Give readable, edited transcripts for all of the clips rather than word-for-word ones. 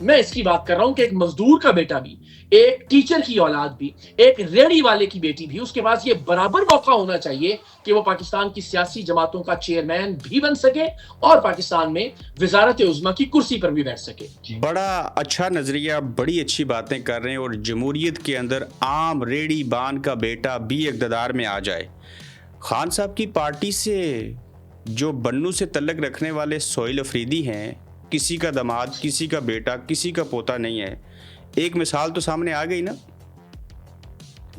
میں اس کی بات کر رہا ہوں کہ ایک مزدور کا بیٹا بھی، ایک ٹیچر کی اولاد بھی، ایک ریڑھی والے کی بیٹی بھی، اس کے پاس یہ برابر موقع ہونا چاہیے کہ وہ پاکستان کی سیاسی جماعتوں کا چیئرمین بھی بن سکے اور پاکستان میں وزارت عظمیٰ کی کرسی پر بھی بیٹھ سکے. بڑا اچھا نظریہ، بڑی اچھی باتیں کر رہے ہیں، اور جمہوریت کے اندر عام ریڑھی بان کا بیٹا بھی اقتدار میں آ جائے. خان صاحب کی پارٹی سے جو بنو سے تعلق رکھنے والے سہیل افریدی ہیں، کسی کا داماد، کسی کا بیٹا، کسی کا پوتا نہیں ہے. ایک مثال تو سامنے آ گئی نا؟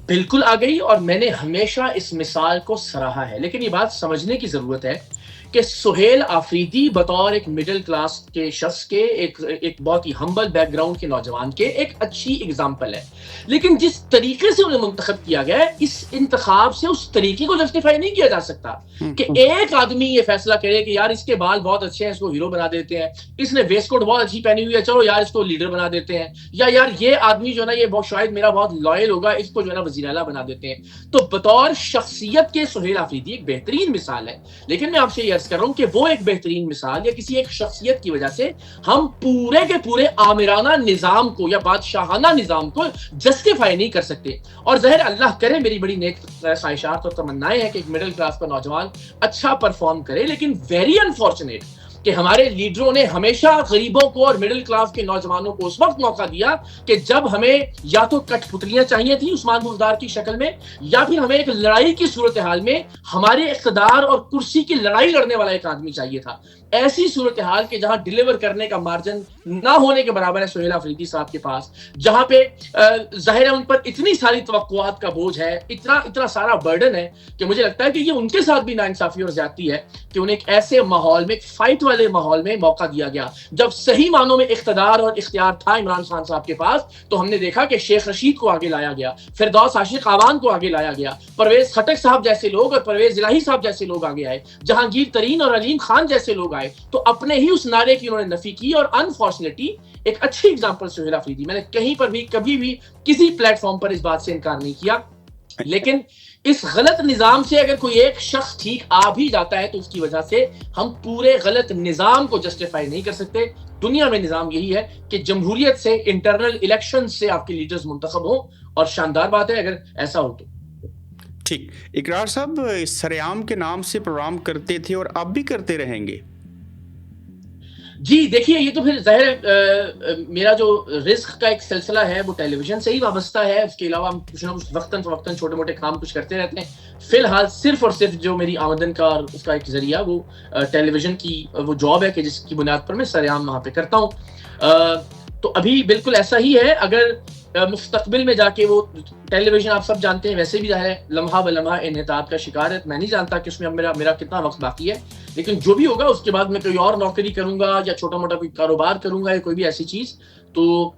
بالکل آ گئی، اور میں نے ہمیشہ اس مثال کو سراہا ہے. لیکن یہ بات سمجھنے کی ضرورت ہے کہ سہیل آفریدی بطور ایک مڈل کلاس کے شخص کے، ایک بہت ہی ہمبل بیک گراؤنڈ کے نوجوان کے ایک اچھی اگزامپل ہے. لیکن جس طریقے سے انہیں منتخب کیا گیا ہے، اس انتخاب سے اس طریقے کو جسٹیفائی نہیں کیا جا سکتا کہ ایک آدمی یہ فیصلہ کرے کہ یار اس کے بال بہت اچھے ہیں، اس کو ہیرو بنا دیتے ہیں، اس نے ویسٹ کوٹ بہت اچھی پہنی ہوئی ہے، چلو یار اس کو لیڈر بنا دیتے ہیں، یا یار یہ آدمی جو ہے نا یہ شاید میرا بہت لائل ہوگا، اس کو جو ہے نا وزیر اعلیٰ بنا دیتے ہیں. تو بطور شخصیت کے سہیل آفریدی ایک بہترین مثال ہے. لیکن میں آپ سے یہ عرض کر رہا ہوں کہ وہ ایک بہترین مثال یا کسی ایک شخصیت کی وجہ سے ہم پورے کے پورے آمرانہ نظام کو یا بادشاہانہ نظام کو جسٹیفائی نہیں کر سکتے. اور ظاہر اللہ کرے، میری بڑی نیک خواہشات اور تمنائیں ہیں کہ ایک مڈل کلاس کا نوجوان اچھا پرفارم کرے. لیکن ویری انفارچونیٹ کہ ہمارے لیڈروں نے ہمیشہ غریبوں کو اور مڈل کلاس کے نوجوانوں کو اس وقت موقع دیا کہ جب ہمیں یا تو کٹ پتلیاں چاہیے تھیں عثمان بزدار کی شکل میں، یا پھر ہمیں ایک لڑائی کی صورتحال میں ہمارے اقتدار اور کرسی کی لڑائی لڑنے والا ایک آدمی چاہیے تھا. ایسی صورتحال کہ جہاں ڈیلیور کرنے کا مارجن نہ ہونے کے برابر ہے سہیل آفریدی صاحب کے پاس، جہاں پہ ظاہر ہے ان پر اتنی ساری توقعات کا بوجھ ہے، اتنا سارا برڈن ہے کہ مجھے لگتا ہے کہ یہ ان کے ساتھ بھی ناانصافی اور زیادتی ہے کہ انہیں ایک ایسے ماحول میں، ایک فائٹ والے ماحول میں موقع دیا گیا جب صحیح معنوں میں اقتدار اور اختیار تھا عمران خان صاحب کے پاس. تو ہم نے دیکھا کہ شیخ رشید کو آگے لایا گیا، فردوس عاشق آوان کو آگے لایا گیا، پرویز خٹک صاحب جیسے لوگ اور پرویز الہی صاحب جیسے لوگ آگے آئے، جہانگیر ترین اور علیم خان جیسے لوگ آئے. تو اپنے ہی اس نعرے کی انہوں نے نفی کی، اور انفارچونیٹلی ایک اچھی اگزامپل سہیل آفریدی، میں نے کہیں پر بھی کبھی بھی کسی پلیٹ فارم پر اس بات سے انکار نہیں کیا. لیکن اس غلط نظام سے اگر کوئی ایک شخص ٹھیک آ بھی جاتا ہے تو اس کی وجہ سے ہم پورے غلط نظام کو جسٹیفائی نہیں کر سکتے. دنیا میں نظام یہی ہے کہ جمہوریت سے، انٹرنل الیکشن سے آپ کے لیڈرز منتخب ہوں، اور شاندار بات ہے اگر ایسا ہو تو. ٹھیک، اقرار صاحب سریام کے نام سے پروگرام کرتے تھے اور اب بھی کرتے رہیں گے. جی دیکھیے، یہ تو پھر ظاہر میرا جو رزق کا ایک سلسلہ ہے وہ ٹیلی ویژن سے ہی وابستہ ہے. اس کے علاوہ ہم کچھ نہ کچھ وقتاً فوقتاً چھوٹے موٹے کام کچھ کرتے رہتے ہیں. فی الحال صرف اور صرف جو میری آمدن کا اور اس کا ایک ذریعہ وہ ٹیلی ویژن کی وہ جاب ہے کہ جس کی بنیاد پر میں سریام وہاں پہ کرتا ہوں. تو ابھی بالکل ایسا ہی ہے. اگر مستقبل میں جا کے وہ ٹیلی ویژن آپ سب جانتے ہیں ویسے بھی ظاہر ہے لمحہ بلمحہ انحطاط کا شکار ہے. میں نہیں جانتا کہ اس میں میرا کتنا وقت باقی ہے، لیکن جو بھی ہوگا اس کے بعد میں کوئی اور نوکری کروں گا یا چھوٹا موٹا کوئی کاروبار کروں گا یا کوئی بھی ایسی چیز. تو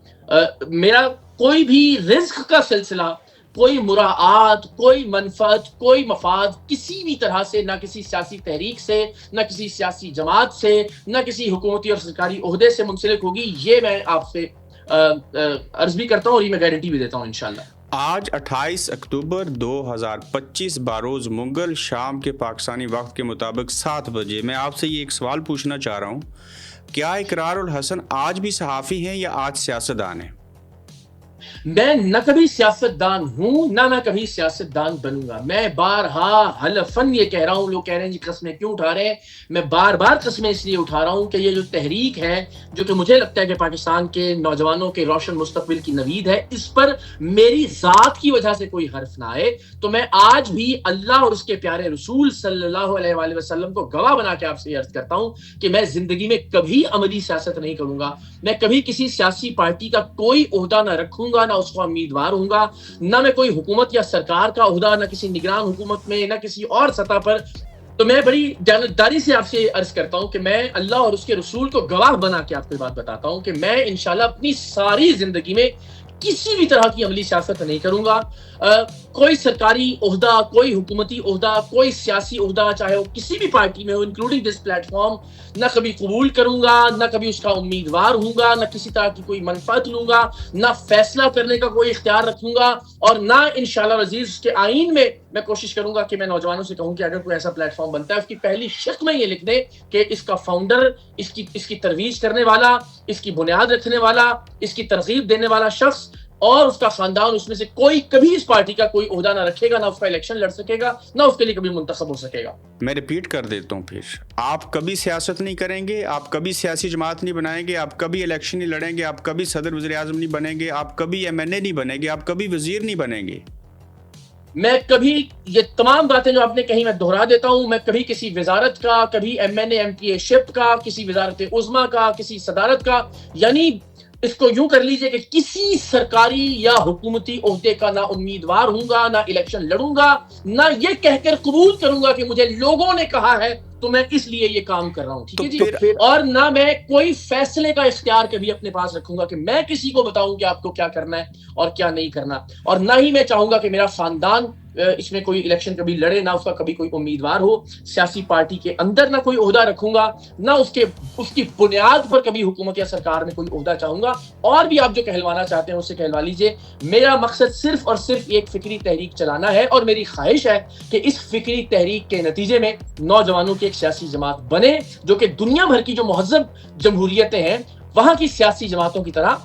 میرا کوئی بھی رزق کا سلسلہ، کوئی مراعات، کوئی منفعت، کوئی مفاد کسی بھی طرح سے، نہ کسی سیاسی تحریک سے، نہ کسی سیاسی جماعت سے، نہ کسی حکومتی اور سرکاری عہدے سے منسلک ہوگی. یہ میں آپ سے عرض بھی کرتا ہوں اور یہ میں گارنٹی بھی دیتا ہوں انشاءاللہ. آج 28 اکتوبر 2025 باروز منگل شام کے پاکستانی وقت کے مطابق 7 بجے میں آپ سے یہ ایک سوال پوچھنا چاہ رہا ہوں، کیا اقرار الحسن آج بھی صحافی ہیں یا آج سیاستدان ہیں؟ میں نہ کبھی سیاستدان ہوں، نہ میں کبھی سیاستدان بنوں گا. میں بارہا حلفاً یہ کہہ رہا ہوں، لوگ کہہ رہے ہیں جی قسمیں کیوں اٹھا رہے ہیں، میں بار بار قسمیں اس لیے اٹھا رہا ہوں کہ یہ جو تحریک ہے، جو کہ مجھے لگتا ہے کہ پاکستان کے نوجوانوں کے روشن مستقبل کی نوید ہے، اس پر میری ذات کی وجہ سے کوئی حرف نہ آئے. تو میں آج بھی اللہ اور اس کے پیارے رسول صلی اللہ علیہ وآلہ وسلم کو گواہ بنا کے آپ سے عرض کرتا ہوں کہ میں زندگی میں کبھی عملی سیاست نہیں کروں گا. میں کبھی کسی سیاسی پارٹی کا کوئی عہدہ نہ رکھوں گا، نہ اس کو امیدوار ہوں گا، نہ میں کوئی حکومت یا سرکار کا عہدہ، نہ کسی نگران حکومت میں، نہ کسی اور سطح پر. تو میں بڑی جانبداری سے آپ سے عرض کرتا ہوں کہ میں اللہ اور اس کے رسول کو گواہ بنا کے آپ کو بات بتاتا ہوں کہ میں انشاءاللہ اپنی ساری زندگی میں کسی بھی طرح کی عملی سیاست نہیں کروں گا. کوئی سرکاری عہدہ، کوئی حکومتی عہدہ، کوئی سیاسی عہدہ، چاہے وہ کسی بھی پارٹی میں ہو انکلوڈنگ دس پلیٹ فارم، نہ کبھی قبول کروں گا، نہ کبھی اس کا امیدوار ہوں گا، نہ کسی طرح کی کوئی منفعت لوں گا، نہ فیصلہ کرنے کا کوئی اختیار رکھوں گا، اور نہ انشاءاللہ عزیز اس کے آئین میں میں کوشش کروں گا کہ میں نوجوانوں سے کہوں کہ اگر کوئی ایسا پلیٹ فارم بنتا ہے اس کی پہلی شق میں یہ لکھ دیں کہ اس کا فاؤنڈر، اس کی ترویج کرنے والا، اس کی بنیاد رکھنے والا، اس کی ترغیب دینے والا شخص اور اس کا خاندان اس میں سے کوئی کبھی اس پارٹی کا کوئی عہدہ نہ رکھے گا، نہ اس کا الیکشن لڑ سکے گا، نہ اس کے لیے کبھی منتخب ہو سکے گا۔ میں ریپیٹ کر دیتا ہوں، پھر آپ کبھی سیاست نہیں کریں گے، آپ کبھی سیاسی جماعت نہیں بنائیں گے، آپ کبھی الیکشن نہیں لڑیں گے، آپ کبھی صدر وزیر اعظم نہیں بنیں گے، آپ کبھی ایم این اے نہیں بنیں گے، آپ کبھی وزیر نہیں بنیں گے۔ میں کبھی یہ تمام باتیں جو آپ نے کہیں میں دہرا دیتا ہوں، میں کبھی کسی وزارت کا، کبھی M N A M P A ship کا، کسی وزارت عظمیٰ کا، کسی صدارت کا، یعنی اس کو یوں کر لیجئے کہ کسی سرکاری یا حکومتی عہدے کا نہ امیدوار ہوں گا، نہ الیکشن لڑوں گا، نہ یہ کہہ کر قبول کروں گا کہ مجھے لوگوں نے کہا ہے تو میں اس لیے یہ کام کر رہا ہوں، ٹھیک ہے جی؟ اور نہ میں کوئی فیصلے کا اختیار کبھی اپنے پاس رکھوں گا کہ میں کسی کو بتاؤں کہ آپ کو کیا کرنا ہے اور کیا نہیں کرنا، اور نہ ہی میں چاہوں گا کہ میرا خاندان اس میں کوئی الیکشن کبھی لڑے، نہ اس کا کبھی کوئی امیدوار ہو سیاسی پارٹی کے اندر، نہ کوئی عہدہ رکھوں گا، نہ اس کی بنیاد پر کبھی حکومت یا سرکار میں کوئی عہدہ چاہوں گا۔ اور بھی آپ جو کہلوانا چاہتے ہیں اسے کہلوا لیجئے، میرا مقصد صرف اور صرف ایک فکری تحریک چلانا ہے، اور میری خواہش ہے کہ اس فکری تحریک کے نتیجے میں نوجوانوں کی ایک سیاسی جماعت بنے جو کہ دنیا بھر کی جو مہذب جمہوریتیں ہیں وہاں کی سیاسی جماعتوں کی طرح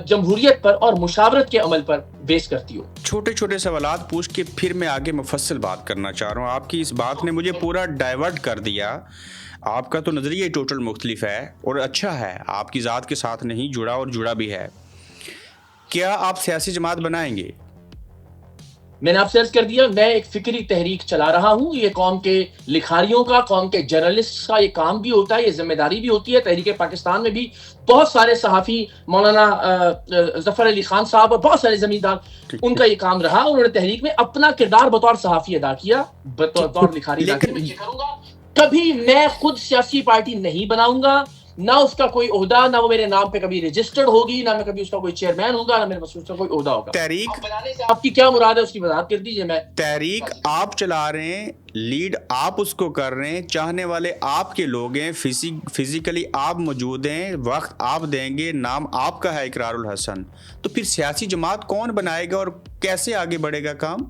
جمہوریت پر اور مشاورت کے عمل پر بیس کرتی ہو۔ چھوٹے چھوٹے سوالات پوچھ کے پھر میں آگے مفصل بات کرنا چاہ رہا ہوں۔ آپ کی اس بات نے مجھے پورا ڈائیورٹ کر دیا۔ آپ کا تو نظریہ ٹوٹل مختلف ہے اور اچھا ہے، آپ کی ذات کے ساتھ نہیں جڑا اور جڑا بھی ہے۔ کیا آپ سیاسی جماعت بنائیں گے؟ میں نے آپ سے عرض کر دیا، میں ایک فکری تحریک چلا رہا ہوں۔ یہ قوم کے لکھاریوں کا، قوم کے جرنلسٹ کا یہ کام بھی ہوتا ہے، یہ ذمہ داری بھی ہوتی ہے۔ تحریک پاکستان میں بھی بہت سارے صحافی، مولانا ظفر علی خان صاحب اور بہت سارے زمیندار، ان کا یہ کام رہا، انہوں نے تحریک میں اپنا کردار بطور صحافی ادا کیا، بطور لکھاری ادا کیا۔ کبھی میں خود سیاسی پارٹی نہیں بناؤں گا، نہ اس کا کوئی عہدہ، نہ وہ میرے نام پہ کبھی رجسٹرڈ ہوگی، نہ میں کبھی اس کا کوئی چیئرمین ہوں گا، نہ میرے پاس اس کا کوئی عہدہ ہوگا۔ تحریک بنانے سے آپ کی کیا مراد ہے اس کی وضاحت کر دیجیے۔ میں تحریک آپ چلا رہے ہیں، لیڈ آپ اس کو کر رہے ہیں، چاہنے والے آپ کے لوگ ہیں، فزیکلی آپ موجود ہیں، وقت آپ دیں گے، نام آپ کا ہے اقرار الحسن، تو پھر سیاسی جماعت کون بنائے گا اور کیسے آگے بڑھے گا کام؟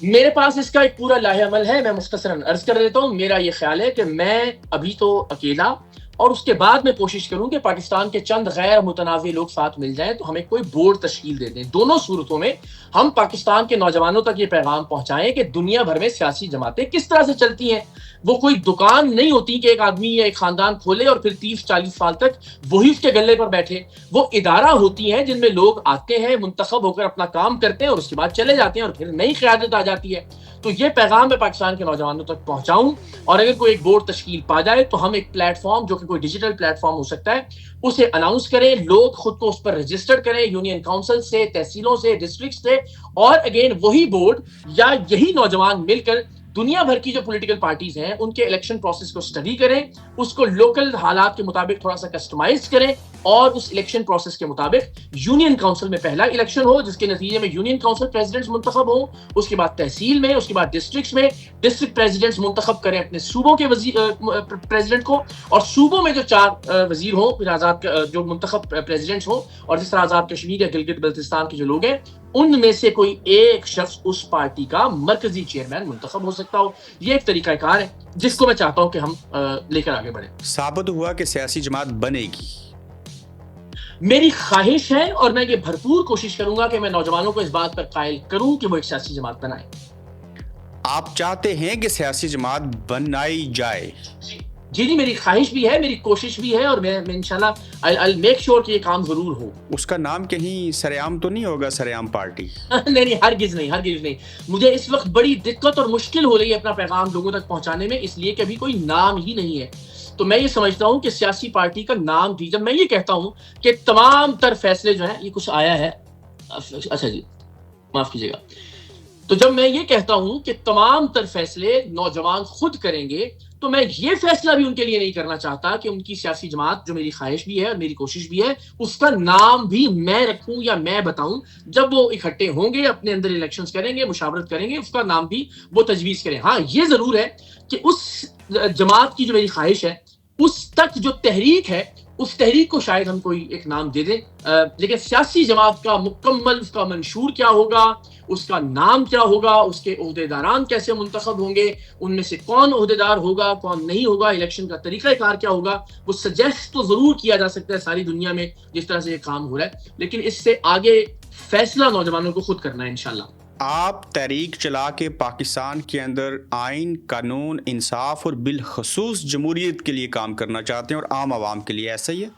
میرے پاس اس کا ایک پورا لاہ عمل ہے، میں مختصراً عرض کر دیتا ہوں۔ میرا یہ خیال ہے کہ میں ابھی تو اکیلا، اور اس کے بعد میں کوشش کروں کہ پاکستان کے چند غیر متنازع لوگ ساتھ مل جائیں تو ہمیں کوئی بورڈ تشکیل دے دیں۔ دونوں صورتوں میں ہم پاکستان کے نوجوانوں تک یہ پیغام پہنچائیں کہ دنیا بھر میں سیاسی جماعتیں کس طرح سے چلتی ہیں۔ وہ کوئی دکان نہیں ہوتی کہ ایک آدمی یا ایک خاندان کھولے اور پھر 30-40 سال تک وہی اس کے گلے پر بیٹھے۔ وہ ادارہ ہوتی ہیں جن میں لوگ آتے ہیں، منتخب ہو کر اپنا کام کرتے ہیں اور اس کے بعد چلے جاتے ہیں اور پھر نئی قیادت آ جاتی ہے۔ تو یہ پیغام میں پاکستان کے نوجوانوں تک پہنچاؤں، اور اگر کوئی ایک بورڈ تشکیل پا جائے تو ہم ایک پلیٹ فارم، جو کہ کوئی ڈیجیٹل پلیٹ فارم ہو سکتا ہے، اسے اناؤنس کریں، لوگ خود کو اس پر رجسٹر کریں، یونین کاؤنسل سے، تحصیلوں سے، ڈسٹرکٹ سے، اور اگین وہی بورڈ یا یہی نوجوان مل کر دنیا بھر کی جو پولیٹیکل پارٹیز ہیں ان کے الیکشن پروسیس کو اسٹڈی کریں، اس کو لوکل حالات کے مطابق تھوڑا سا کسٹمائز کریں، اور اس الیکشن پروسیس کے مطابق یونین کاؤنسل میں پہلا الیکشن ہو جس کے نتیجے میں یونین کاؤنسل پریزیڈنٹس منتخب ہوں، اس کے بعد تحصیل میں، اس کے بعد ڈسٹرکٹس میں ڈسٹرکٹ پریزیڈنٹس منتخب کریں اپنے صوبوں کے پریزیڈنٹ کو، اور صوبوں میں جو 4 وزیر ہوں، پھر آزاد جو منتخب پریزیڈنٹس ہوں، اور جس طرح آزاد کشمیر یا گلگت بلتستان کے جو لوگ ہیں ان میں سے کوئی ایک شخص اس پارٹی کا مرکزی چیئرمین منتخب ہو سکتا ہو۔ یہ ایک طریقہ کار ہے جس کو میں چاہتا ہوں کہ ہم لے کر آگے بڑھیں۔ ثابت ہوا کہ سیاسی جماعت بنے گی؟ میری خواہش ہے، اور میں یہ بھرپور کوشش کروں گا کہ میں نوجوانوں کو اس بات پر قائل کروں کہ وہ ایک سیاسی جماعت بنائیں۔ آپ چاہتے ہیں کہ سیاسی جماعت بنائی جائے؟ جی میری خواہش بھی ہے، میری کوشش بھی ہے، اور میں انشاءاللہ I'll make sure کہ یہ کام ضرور ہو۔ اس کا نام کہیں سریعام تو نہیں ہوگا، سریعام پارٹی؟ نہیں، ہرگز نہیں۔ مجھے اس وقت بڑی دقت اور مشکل ہو رہی ہے اپنا پیغام لوگوں تک پہنچانے میں، اس لیے کہ ابھی کوئی نام ہی نہیں ہے۔ تو میں یہ سمجھتا ہوں کہ سیاسی پارٹی کا نام بھی، جب میں یہ کہتا ہوں کہ تمام تر فیصلے جو ہیں، یہ کچھ آیا ہے، اچھا جی معاف کیجیے گا، تو جب میں یہ کہتا ہوں کہ تمام تر فیصلے نوجوان خود کریں گے، تو میں یہ فیصلہ بھی ان کے لیے نہیں کرنا چاہتا کہ ان کی سیاسی جماعت، جو میری خواہش بھی ہے اور میری کوشش بھی ہے، اس کا نام بھی میں رکھوں یا میں بتاؤں۔ جب وہ اکٹھے ہوں گے، اپنے اندر الیکشنز کریں گے، مشاورت کریں گے، اس کا نام بھی وہ تجویز کریں۔ ہاں یہ ضرور ہے کہ اس جماعت کی جو میری خواہش ہے، اس تک جو تحریک ہے اس تحریک کو شاید ہم کوئی ایک نام دے دیں، لیکن سیاسی جماعت کا مکمل اس کا منشور کیا ہوگا، اس کا نام کیا ہوگا، اس کے عہدیداران کیسے منتخب ہوں گے، ان میں سے کون عہدیدار ہوگا کون نہیں ہوگا، الیکشن کا طریقہ کار کیا ہوگا، وہ سجیسٹ تو ضرور کیا جا سکتا ہے ساری دنیا میں جس طرح سے یہ کام ہو رہا ہے، لیکن اس سے آگے فیصلہ نوجوانوں کو خود کرنا ہے انشاءاللہ۔ آپ تحریک چلا کے پاکستان کے اندر آئین، قانون، انصاف اور بالخصوص جمہوریت کے لیے کام کرنا چاہتے ہیں اور عام عوام کے لیے، ایسا ہی ہے؟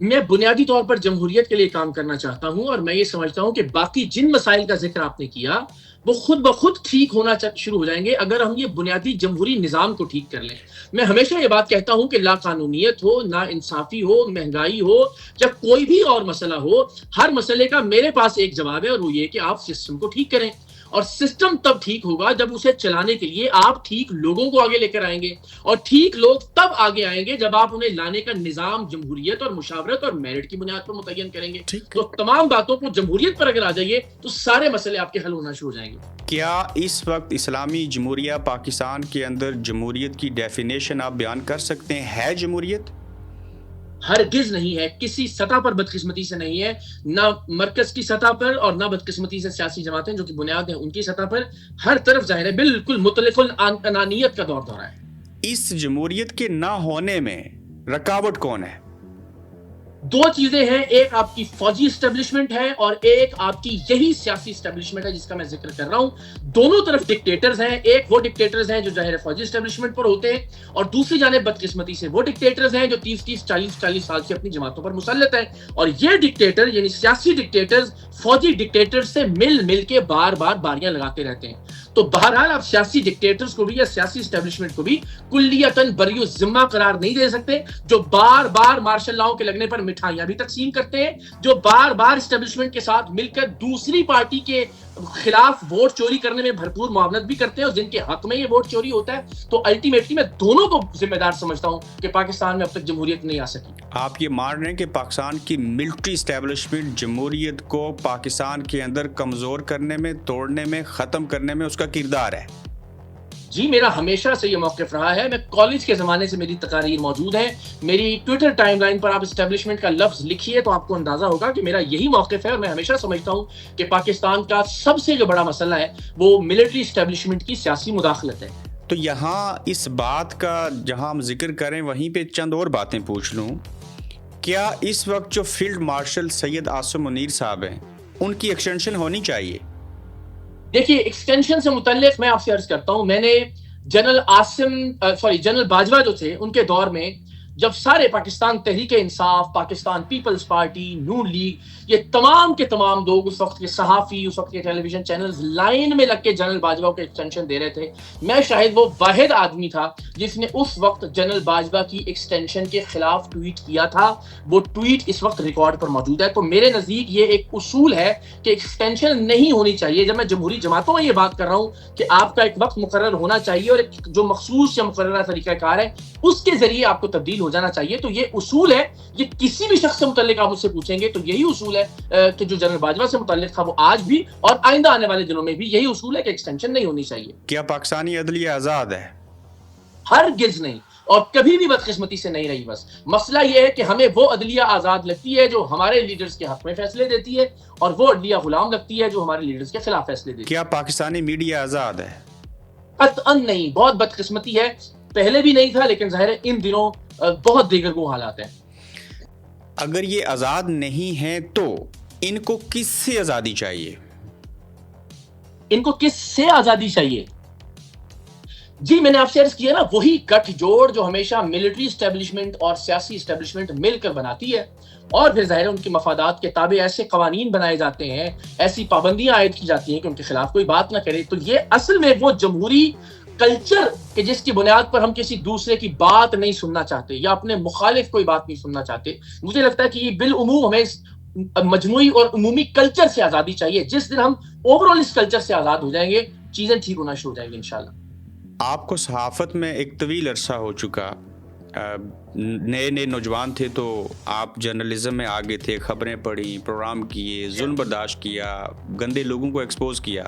میں بنیادی طور پر جمہوریت کے لیے کام کرنا چاہتا ہوں، اور میں یہ سمجھتا ہوں کہ باقی جن مسائل کا ذکر آپ نے کیا وہ خود بخود ٹھیک ہونا شروع ہو جائیں گے اگر ہم یہ بنیادی جمہوری نظام کو ٹھیک کر لیں۔ میں ہمیشہ یہ بات کہتا ہوں کہ لا قانونیت ہو، نا انصافی ہو، مہنگائی ہو یا کوئی بھی اور مسئلہ ہو، ہر مسئلے کا میرے پاس ایک جواب ہے، اور وہ یہ کہ آپ سسٹم کو ٹھیک کریں، اور سسٹم تب ٹھیک ہوگا جب اسے چلانے کے لیے آپ ٹھیک لوگوں کو آگے لے کر آئیں گے، اور ٹھیک لوگ تب آگے آئیں گے جب آپ انہیں لانے کا نظام جمہوریت اور مشاورت اور میرٹ کی بنیاد پر متعین کریں گے۔ تو تمام باتوں کو جمہوریت پر اگر آ جائیے تو سارے مسئلے آپ کے حل ہونا شروع ہو جائیں گے۔ کیا اس وقت اسلامی جمہوریہ پاکستان کے اندر جمہوریت کی ڈیفینیشن آپ بیان کر سکتے ہیں؟ ہے جمہوریت؟ ہرگز نہیں ہے، کسی سطح پر بدقسمتی سے نہیں ہے، نہ مرکز کی سطح پر اور نہ بدقسمتی سے سیاسی جماعتیں جو کہ بنیاد ہیں ان کی سطح پر، ہر طرف ظاہر ہے بالکل مطلق الانانیت کا دور دورہ ہے۔ اس جمہوریت کے نہ ہونے میں رکاوٹ کون ہے؟ دو چیزیں ہیں، ایک آپ کی فوجی اسٹیبلشمنٹ ہے اور ایک آپ کی یہی سیاسی اسٹیبلشمنٹ ہے جس کا میں ذکر کر رہا ہوں۔ دونوں طرف ڈکٹیٹرز ہیں، ایک وہ ڈکٹیٹرز ہیں جو ظاہر فوجی اسٹیبلشمنٹ پر ہوتے ہیں، اور دوسری جانب بدقسمتی سے وہ ڈکٹیٹرز ہیں جو 30-40 سال سے اپنی جماعتوں پر مسلط ہیں، اور یہ ڈکٹیٹر یعنی سیاسی ڈکٹیٹرز فوجی ڈکٹیٹر سے مل کے بار بار باریاں لگاتے رہتے ہیں۔ تو بہرحال آپ سیاسی ڈکٹیٹرز کو بھی یا سیاسی اسٹیبلشمنٹ کو بھی کلیتاً بری الذمہ قرار نہیں دے سکتے، جو بار بار مارشل لاؤ کے لگنے پر مٹھائیاں بھی تقسیم کرتے ہیں، جو بار بار اسٹیبلشمنٹ کے ساتھ مل کر دوسری پارٹی کے خلاف ووٹ چوری کرنے میں بھرپور معاونت بھی کرتے ہیں، اور جن کے حق میں یہ ووٹ چوری ہوتا ہے۔ تو الٹیمیٹلی میں دونوں کو ذمہ دار سمجھتا ہوں کہ پاکستان میں اب تک جمہوریت نہیں آ سکی۔ آپ یہ مان رہے ہیں کہ پاکستان کی ملٹری اسٹیبلشمنٹ جمہوریت کو پاکستان کے اندر کمزور کرنے میں، توڑنے میں، ختم کرنے میں اس کا کردار ہے؟ جی، میرا ہمیشہ سے یہ موقف رہا ہے۔ میں کالج کے زمانے سے میری تقاریر موجود ہیں، میری ٹویٹر ٹائم لائن پر آپ اسٹیبلشمنٹ کا لفظ لکھیے تو آپ کو اندازہ ہوگا کہ میرا یہی موقف ہے، اور میں ہمیشہ سمجھتا ہوں کہ پاکستان کا سب سے جو بڑا مسئلہ ہے وہ ملٹری اسٹیبلشمنٹ کی سیاسی مداخلت ہے۔ تو یہاں اس بات کا جہاں ہم ذکر کریں وہیں پہ چند اور باتیں پوچھ لوں۔ کیا اس وقت جو فیلڈ مارشل سید عاصم منیر صاحب ہیں ان کی ایکسٹینشن ہونی چاہیے؟ دیکھیے، ایکسٹینشن سے متعلق میں آپ سے عرض کرتا ہوں، میں نے جنرل باجوہ جو تھے ان کے دور میں جب سارے پاکستان تحریک انصاف، پاکستان پیپلز پارٹی، نون لیگ، یہ تمام کے تمام لوگ، اس وقت کے صحافی، اس وقت کے ٹیلی ویژن چینلز لائن میں لگ کے جنرل باجوہ کو ایکسٹینشن دے رہے تھے، میں شاید وہ واحد آدمی تھا جس نے اس وقت جنرل باجوہ کی ایکسٹینشن کے خلاف ٹویٹ کیا تھا۔ وہ ٹویٹ اس وقت ریکارڈ پر موجود ہے۔ تو میرے نزدیک یہ ایک اصول ہے کہ ایکسٹینشن نہیں ہونی چاہیے۔ جب میں جمہوری جماعتوں میں یہ بات کر رہا ہوں کہ آپ کا ایک وقت مقرر ہونا چاہیے اور ایک جو مخصوص یا مقررہ طریقہ کار ہے اس کے ذریعے آپ کو تبدیل ہو جانا چاہیے، تو یہ اصول ہے۔ یہ کسی بھی شخص سے متعلق آپ اس سے پوچھیں گے تو یہی اصول ہے کہ جو جنرل باجوہ سے متعلق تھا وہ آج بھی اور آئندہ آنے والے دنوں میں بھی یہی اصول ہے کہ ایکسٹینشن نہیں ہونی چاہیے۔ کیا پاکستانی عدلیہ آزاد ہے؟ ہرگز نہیں، اور کبھی بھی بدقسمتی سے نہیں رہی۔ بس مسئلہ یہ ہے کہ ہمیں وہ عدلیہ آزاد لگتی ہے جو ہمارے لیڈرز کے حق میں فیصلے دیتی ہے، اور وہ عدلیہ غلام لگتی ہے جو ہمارے لیڈرز کے خلاف فیصلے دیتی ہے۔ کیا پاکستانی میڈیا آزاد ہے؟ قطعاً نہیں، بہت بدقسمتی ہے، پہلے بھی نہیں تھا، لیکن ظاہر ہے ان دنوں بہت دیگرگوں حالات ہیں۔ اگر یہ آزاد نہیں ہیں تو ان کو کس سے آزادی چاہیے؟ ان کو کس سے آزادی چاہیے؟ جی، میں نے آپ سے عرض کیا نا، وہی گٹھ جوڑ جو ہمیشہ ملٹری اسٹیبلشمنٹ اور سیاسی اسٹیبلشمنٹ مل کر بناتی ہے، اور پھر ظاہر ہے ان کی مفادات کے تابع ایسے قوانین بنائے جاتے ہیں، ایسی پابندیاں عائد کی جاتی ہیں کہ ان کے خلاف کوئی بات نہ کرے۔ تو یہ اصل میں وہ جمہوری کلچر کہ جس کی بنیاد پر ہم کسی دوسرے کی بات نہیں سننا چاہتے یا اپنے مخالف کوئی بات نہیں سننا چاہتے، مجھے لگتا ہے کہ یہ بالعموم ہمیں اس مجموعی اور عمومی کلچر سے آزادی چاہیے۔ جس دن ہم اوور آل اس کلچر سے آزاد ہو جائیں گے، چیزیں ٹھیک ہونا شروع ہو جائیں گی انشاءاللہ۔ آپ کو صحافت میں ایک طویل عرصہ ہو چکا، نئے نوجوان تھے تو آپ جرنلزم میں آگے تھے، خبریں پڑھی، پروگرام کیے، ظلم برداشت کیا، گندے لوگوں کو ایکسپوز کیا۔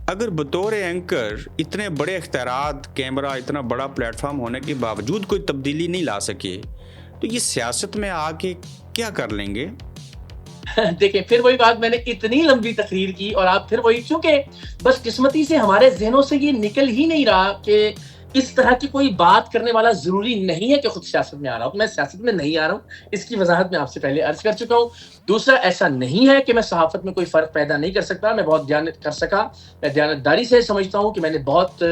اگر بطور اینکر اتنے بڑے اختیارات، کیمرہ، اتنا بڑا پلیٹ فارم ہونے کے باوجود کوئی تبدیلی نہیں لا سکے تو تو یہ سیاست میں آ کے کیا کر لیں گے؟ دیکھیں پھر وہی بات، میں نے اتنی لمبی تقریر کی اور آپ پھر وہی، کیونکہ بس قسمتی سے ہمارے ذہنوں سے یہ نکل ہی نہیں رہا کہ اس طرح کی کوئی بات کرنے والا ضروری نہیں ہے کہ خود سیاست میں آ رہا ہوں. میں سیاست میں نہیں آ رہا ہوں، اس کی وضاحت میں آپ سے پہلے عرض کر چکا ہوں. دوسرا، ایسا نہیں ہے کہ میں صحافت میں کوئی فرق پیدا نہیں کر سکتا، میں بہت دیانت کر سکا. میں دیانتداری سے سمجھتا ہوں کہ میں نے بہت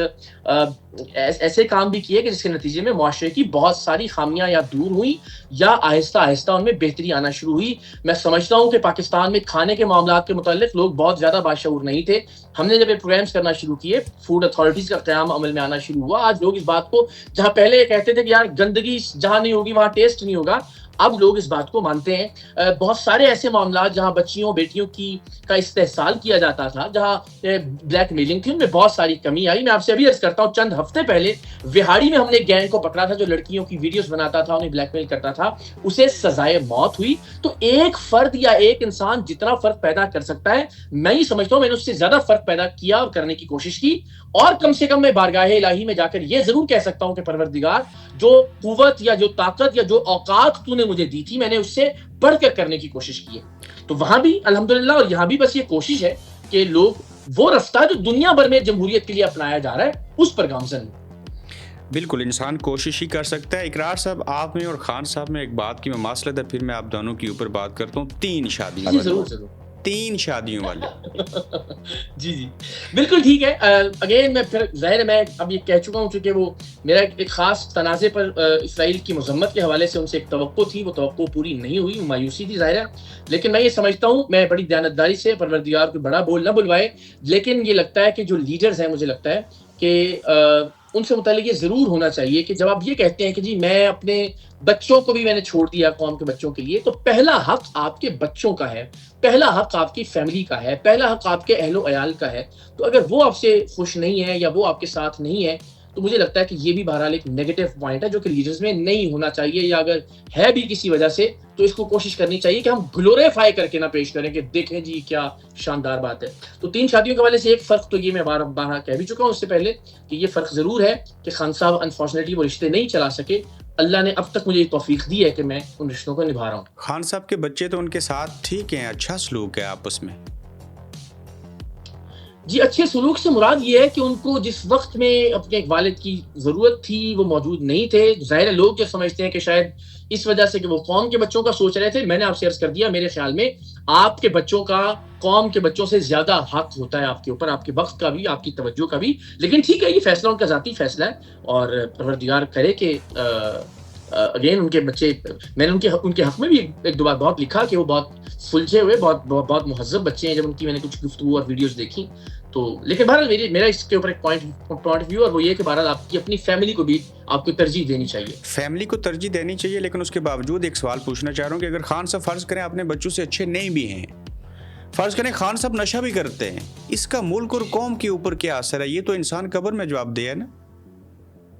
ایسے کام بھی کیے کہ جس کے نتیجے میں معاشرے کی بہت ساری خامیاں یا دور ہوئی یا آہستہ آہستہ ان میں بہتری آنا شروع ہوئی. میں سمجھتا ہوں کہ پاکستان میں کھانے کے معاملات کے متعلق لوگ بہت زیادہ باشعور نہیں تھے. ہم نے جب یہ پروگرامز کرنا شروع کیے، فوڈ اتھارٹیز کا قیام عمل میں آنا شروع ہوا. آج لوگ اس بات کو، جہاں پہلے یہ کہتے تھے کہ یار گندگی جہاں نہیں ہوگی وہاں ٹیسٹ نہیں ہوگا، اب لوگ اس بات کو مانتے ہیں. بہت سارے ایسے معاملات جہاں بچیوں بیٹیوں کا استحصال کیا جاتا تھا، جہاں بلیک میلنگ تھی، ان میں بہت ساری کمی آئی. میں آپ سے ابھی عرض کرتا ہوں، چند ہفتے پہلے وہاڑی میں ہم نے گینگ کو پکڑا تھا جو لڑکیوں کی ویڈیوز بناتا تھا، انہیں بلیک میل کرتا تھا، اسے سزائے موت ہوئی. تو ایک فرد یا ایک انسان جتنا فرق پیدا کر سکتا ہے، میں یہ سمجھتا ہوں میں نے اس سے زیادہ فرق پیدا کیا اور کرنے کی کوشش کی. اور کم سے کم میں بارگاہ الہی میں جا کر یہ ضرور کہہ سکتا ہوں کہ پروردگار، جو قوت یا جو طاقت یا جو اوقات تو نے مجھے دی تھی، میں نے اس سے بڑھ کر کرنے کی کوشش کی ہے. تو وہاں بھی الحمدللہ، اور یہاں بھی بس یہ کوشش ہے کہ لوگ وہ رستہ جو دنیا بھر میں جمہوریت کے لیے اپنایا جا رہا ہے اس پر گامزن. بالکل، انسان کوشش ہی کر سکتا ہے. اقرار صاحب، آپ میں اور خان صاحب میں ایک بات کی مماثلت ہے، پھر میں آپ دونوں کے اوپر بات کرتا ہوں. 3 شادیوں جی والے، ضرور 3 شادیوں والے. جی بالکل ٹھیک ہے. اگین میں پھر ظاہر ہے میں اب یہ کہہ چکا ہوں، چونکہ وہ میرا ایک خاص تنازع پر اسرائیل کی مذمت کے حوالے سے ان سے ایک توقع تھی، وہ توقع پوری نہیں ہوئی، مایوسی تھی ظاہر ہے. لیکن میں یہ سمجھتا ہوں، میں بڑی دیانتداری سے، پروردگار کو بڑا بول نہ بلوائے، لیکن یہ لگتا ہے کہ جو لیڈرز ہیں، مجھے لگتا ہے کہ ان سے متعلق یہ ضرور ہونا چاہیے کہ جب آپ یہ کہتے ہیں کہ جی میں اپنے بچوں کو بھی میں نے چھوڑ دیا قوم کے بچوں کے لیے، تو پہلا حق آپ کے بچوں کا ہے، پہلا حق آپ کی فیملی کا ہے، پہلا حق آپ کے اہل و عیال کا ہے. تو اگر وہ آپ سے خوش نہیں ہے یا وہ آپ کے ساتھ نہیں ہے، تو مجھے لگتا ہے کہ یہ بھی بہرحال ایک نیگیٹو پوائنٹ ہے جو کہ لیڈرز میں نہیں ہونا چاہیے، یا اگر ہے بھی کسی وجہ سے تو اس کو کوشش کرنی چاہیے کہ ہم گلوریفائی کر کے نہ پیش کریں کہ دیکھیں جی کیا شاندار بات ہے. تو 3 شادیوں کے حوالے سے ایک فرق تو یہ میں بارہ کہہ بھی چکا ہوں اس سے پہلے کہ یہ فرق ضرور ہے کہ خان صاحب انفارچونیٹلی وہ رشتے نہیں چلا سکے. اللہ نے اب تک مجھے یہ توفیق دی ہے کہ میں ان رشتوں کو نبھا رہا ہوں. خان صاحب کے بچے تو ان کے ساتھ ٹھیک ہیں، اچھا سلوک ہے آپس میں. جی اچھے سلوک سے مراد یہ ہے کہ ان کو جس وقت میں اپنے ایک والد کی ضرورت تھی وہ موجود نہیں تھے. ظاہر ہے لوگ جو سمجھتے ہیں کہ شاید اس وجہ سے کہ وہ قوم کے بچوں کا سوچ رہے تھے، میں نے آپ سے عرض کر دیا میرے خیال میں آپ کے بچوں کا قوم کے بچوں سے زیادہ حق ہوتا ہے آپ کے اوپر، آپ کے وقت کا بھی، آپ کی توجہ کا بھی. لیکن ٹھیک ہے، یہ فیصلہ ان کا ذاتی فیصلہ ہے، اور پروردگار کرے کہ اگین ان کے بچے، میں نے ان کے حق میں بھی ایک دو بار بہت لکھا کہ وہ بہت سلجھے ہوئے، بہت مہذب بچے ہیں جب ان کی میں نے کچھ گفتگو اور ویڈیوز دیکھی. تو لیکن بہرحال میرا اس کے اوپر ایک پوائنٹ آف ویو، اور وہ یہ کہ بہرحال آپ کی اپنی فیملی کو بھی آپ کو ترجیح دینی چاہیے. فیملی کو ترجیح دینی چاہیے، لیکن اس کے باوجود ایک سوال پوچھنا چاہ رہا ہوں کہ اگر خان صاحب فرض کریں اپنے بچوں سے اچھے نہیں بھی ہیں، فرض کریں خان صاحب نشہ بھی کرتے ہیں، اس کا ملک اور قوم کے اوپر کیا اثر ہے؟ یہ تو انسان قبر میں جواب دے ہے نا.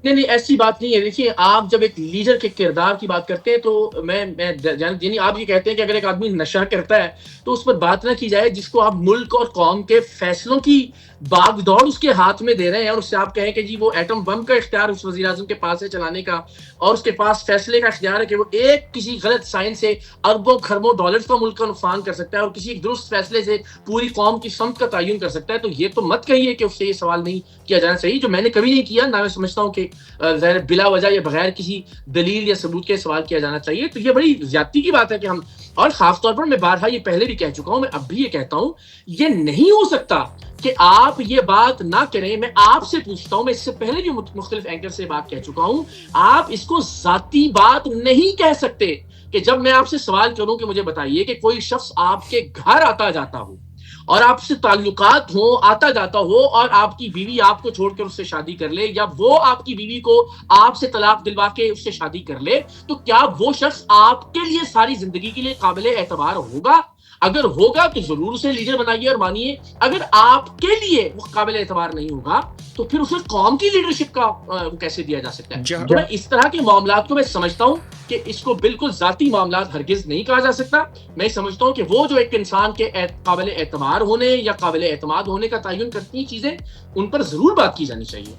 نہیں ایسی بات نہیں ہے. دیکھیے آپ جب ایک لیڈر کے کردار کی بات کرتے ہیں تو یعنی آپ یہ کہتے ہیں کہ اگر ایک آدمی نشہ کرتا ہے تو اس پر بات نہ کی جائے جس کو آپ ملک اور قوم کے فیصلوں کی باغ دوڑ اس کے ہاتھ میں دے رہے ہیں، اور اس سے آپ کہیں کہ جی وہ ایٹم بم کا اختیار اس وزیر اعظم کے پاس ہے چلانے کا، اور اس کے پاس فیصلے کا اختیار ہے کہ وہ ایک کسی غلط سائن سے اربوں خربوں ڈالرز کا ملک کا نقصان کر سکتا ہے، اور کسی ایک درست فیصلے سے پوری قوم کی سمت کا تعین کر سکتا ہے. تو یہ تو مت کہیے کہ اس سے یہ سوال نہیں کیا جانا چاہیے، جو میں نے کبھی نہیں کیا. نہ میں سمجھتا ہوں کہ ظاہر بلا وجہ یا بغیر کسی دلیل یا ثبوت کے سوال کیا جانا چاہیے. تو یہ بڑی زیادتی کی بات ہے کہ ہم، اور خاص طور پر میں بارہا یہ پہلے بھی کہہ چکا ہوں، میں اب بھی یہ کہتا ہوں، یہ نہیں ہو سکتا کہ آپ یہ بات نہ کریں. میں آپ سے پوچھتا ہوں، میں اس سے پہلے بھی مختلف اینکر سے بات کہہ چکا ہوں، آپ اس کو ذاتی بات نہیں کہہ سکتے کہ جب میں آپ سے سوال کروں کہ مجھے بتائیے کہ کوئی شخص آپ کے گھر آتا جاتا ہو اور آپ سے تعلقات ہوں، آتا جاتا ہو، اور آپ کی بیوی آپ کو چھوڑ کر اس سے شادی کر لے، یا وہ آپ کی بیوی کو آپ سے طلاق دلوا کے اس سے شادی کر لے، تو کیا وہ شخص آپ کے لیے ساری زندگی کے لیے قابل اعتبار ہوگا؟ اگر ہوگا تو ضرور اسے لیڈر بنائیے اور مانیے. اگر آپ کے لیے وہ قابل اعتبار نہیں ہوگا تو پھر اسے قوم کی لیڈرشپ کا کیسے دیا جا سکتا ہے؟ تو میں اس طرح کے معاملات کو میں سمجھتا ہوں کہ اس کو بالکل ذاتی معاملات ہرگز نہیں کہا جا سکتا. میں سمجھتا ہوں کہ وہ جو ایک انسان کے قابل اعتبار ہونے یا قابل اعتماد ہونے کا تعین کرتی ہیں چیزیں، ان پر ضرور بات کی جانی چاہیے.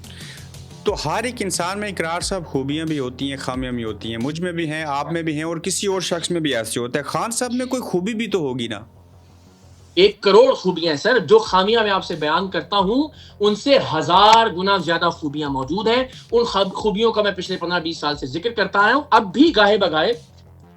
تو ہر ایک انسان میں اقرار صاحب خوبیاں بھی ہوتی ہیں، خامیاں بھی ہوتی ہیں، مجھ میں بھی ہیں، آپ میں بھی ہیں، اور کسی اور شخص میں بھی ایسے ہوتا ہے. خان صاحب میں کوئی خوبی بھی تو ہوگی نا؟ 1 کروڑ خوبیاں ہیں سر. جو خامیاں میں آپ سے بیان کرتا ہوں ان سے 1000 گنا زیادہ خوبیاں موجود ہیں. ان خوبیوں کا میں پچھلے 15-20 سال سے ذکر کرتا آیا ہوں. اب بھی گاہے بگاہے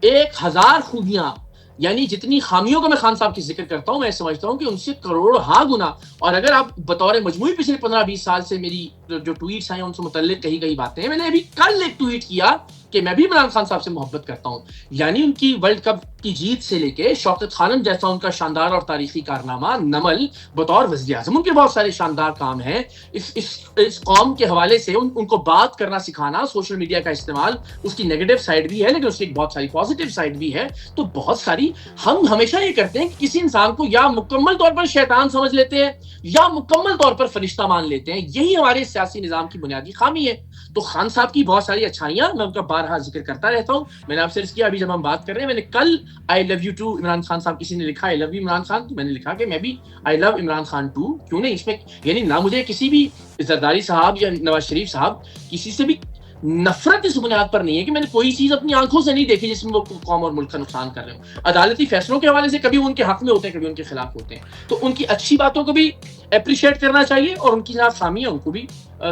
1000 خوبیاں، یعنی جتنی خامیوں کا میں خان صاحب کی ذکر کرتا ہوں، میں سمجھتا ہوں کہ ان سے کروڑہا گنا. اور اگر آپ بطور مجموعی پچھلے 15-20 سال سے میری جو ٹویٹس ہیں ان سے متعلق کہی گئی باتیں ہیں، میں نے ابھی کل ایک ٹویٹ کیا کہ میں بھی عمران خان صاحب سے محبت کرتا ہوں. یعنی ان کی ورلڈ کپ کی جیت سے لے کے شوکت خانم جیسا ان کا شاندار اور تاریخی کارنامہ، نمل بطور وزیر اعظم ان کے بہت سارے شاندار کام ہیں. اس قوم کے حوالے سے ان کو بات کرنا سکھانا، سوشل میڈیا کا استعمال، اس کی نیگیٹو سائڈ بھی ہے لیکن اس کی بہت ساری پازیٹیو سائڈ بھی ہے. تو بہت ساری ہم ہمیشہ یہ کرتے ہیں کہ کسی انسان کو یا مکمل طور پر شیطان سمجھ لیتے ہیں یا مکمل طور پر فرشتہ مان لیتے ہیں. یہی ہمارے سیاسی نظام کی بنیادی خامی ہے. تو خان صاحب کی بہت ساری اچھائیاں، میں ان کا بارہا ذکر کرتا رہتا ہوں. میں نے آپ سے عرض کیا ابھی جب ہم بات کر رہے ہیں، میں نے کل I love you too Imran Khan صاحب، کسی نے لکھا I love you Imran Khan, تو میں نے لکھا کہ میں بھی I love Imran Khan too. کیوں نہیں؟ اس میں یعنی نہ مجھے کسی بھی زرداری صاحب یا نواز شریف صاحب کسی سے بھی نفرت اس بنیاد پر نہیں ہے کہ میں نے کوئی چیز اپنی آنکھوں سے نہیں دیکھی جس میں وہ قوم اور ملک کا نقصان کر رہے ہوں. عدالتی فیصلوں کے حوالے سے کبھی ان کے حق میں ہوتے ہیں، کبھی ان کے خلاف ہوتے ہیں. تو ان کی اچھی باتوں کو بھی اپریشیٹ کرنا چاہیے اور ان کی جہاں خامیاں ان کو بھی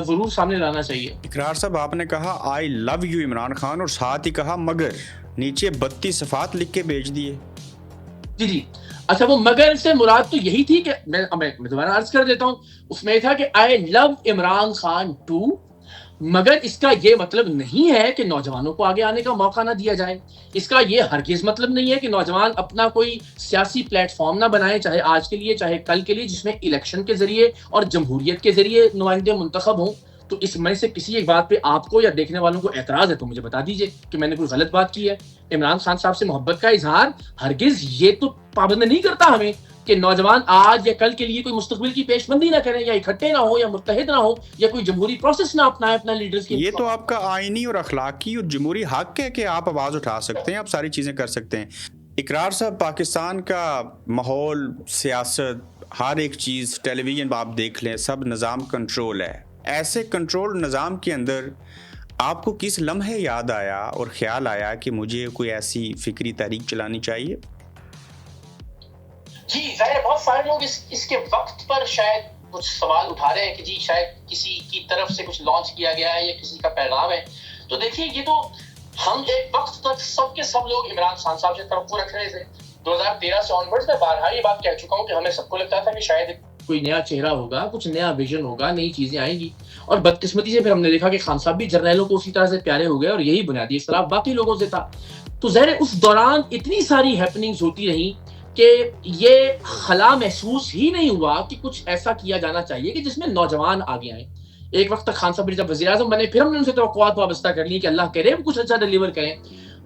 ضرور سامنے لانا چاہیے. اقرار صاحب آپ نے کہا آئی لو یو عمران خان اور ساتھ ہی کہا مگر، نیچے 32 صفات لکھ کے بھیج دیے. جی اچھا، وہ مگر سے مراد تو یہی تھی کہ میں دوبارہ عرض کر دیتا ہوں. اس میں تھا کہ آئی لو عمران خان ٹو، مگر اس کا یہ مطلب نہیں ہے کہ نوجوانوں کو آگے آنے کا موقع نہ دیا جائے. اس کا یہ ہرگز مطلب نہیں ہے کہ نوجوان اپنا کوئی سیاسی پلیٹ فارم نہ بنائیں، چاہے آج کے لیے چاہے کل کے لیے، جس میں الیکشن کے ذریعے اور جمہوریت کے ذریعے نمائندے منتخب ہوں. تو اس میں سے کسی ایک بات پہ آپ کو یا دیکھنے والوں کو اعتراض ہے تو مجھے بتا دیجئے کہ میں نے کوئی غلط بات کی ہے. عمران خان صاحب سے محبت کا اظہار ہرگز یہ تو پابند نہیں کرتا ہمیں کہ نوجوان آج یا کل کے لیے کوئی مستقبل کی پیش بندی نہ کریں، یا اکٹھے نہ ہو، یا متحد نہ ہو، یا کوئی جمہوری پروسیس نہ اپنائیں اپنا لیڈرز کی. یہ تو آپ کا آئینی اور اخلاقی اور جمہوری حق ہے کہ آپ آواز اٹھا سکتے ہیں، آپ ساری چیزیں کر سکتے ہیں. اقرار صاحب، پاکستان کا ماحول، سیاست، ہر ایک چیز، ٹیلی ویژن آپ دیکھ لیں، سب نظام کنٹرول ہے. ایسے کنٹرول نظام کے اندر آپ کو کس لمحے یاد آیا اور خیال آیا کہ مجھے کوئی ایسی فکری تحریک چلانی چاہیے؟ جی ظاہر، بہت سارے لوگ اس کے وقت پر شاید کچھ سوال اٹھا رہے ہیں کہ جی شاید کسی کی طرف سے کچھ لانچ کیا گیا ہے یا کسی کا پیغام ہے. تو دیکھیے، یہ تو ہم ایک وقت تک سب کے سب لوگ عمران خان صاحب سے توقع رکھ رہے تھے. 2013 سے آن ورڈ میں بارہا یہ بات کہہ چکا ہوں کہ ہمیں سب کو لگتا تھا کہ شاید کوئی نیا چہرہ ہوگا، کچھ نیا ویژن ہوگا، نئی چیزیں آئیں گی. اور بدقسمتی سے پھر ہم نے دیکھا کہ خان صاحب بھی جرنیلوں کو اسی طرح سے پیارے ہو گئے، اور یہی بنیادی اختلاف باقی لوگوں سے تھا. تو ظاہر اس دوران اتنی ساری ہیپننگز ہوتی رہیں کہ یہ خلا محسوس ہی نہیں ہوا کہ کچھ ایسا کیا جانا چاہیے کہ جس میں نوجوان آگے آئیں. ایک وقت تک خان صاحب جب وزیر اعظم بنے، پھر ہم نے ان سے توقعات وابستہ کر لی کہ اللہ کرے وہ کچھ اچھا ڈیلیور کریں.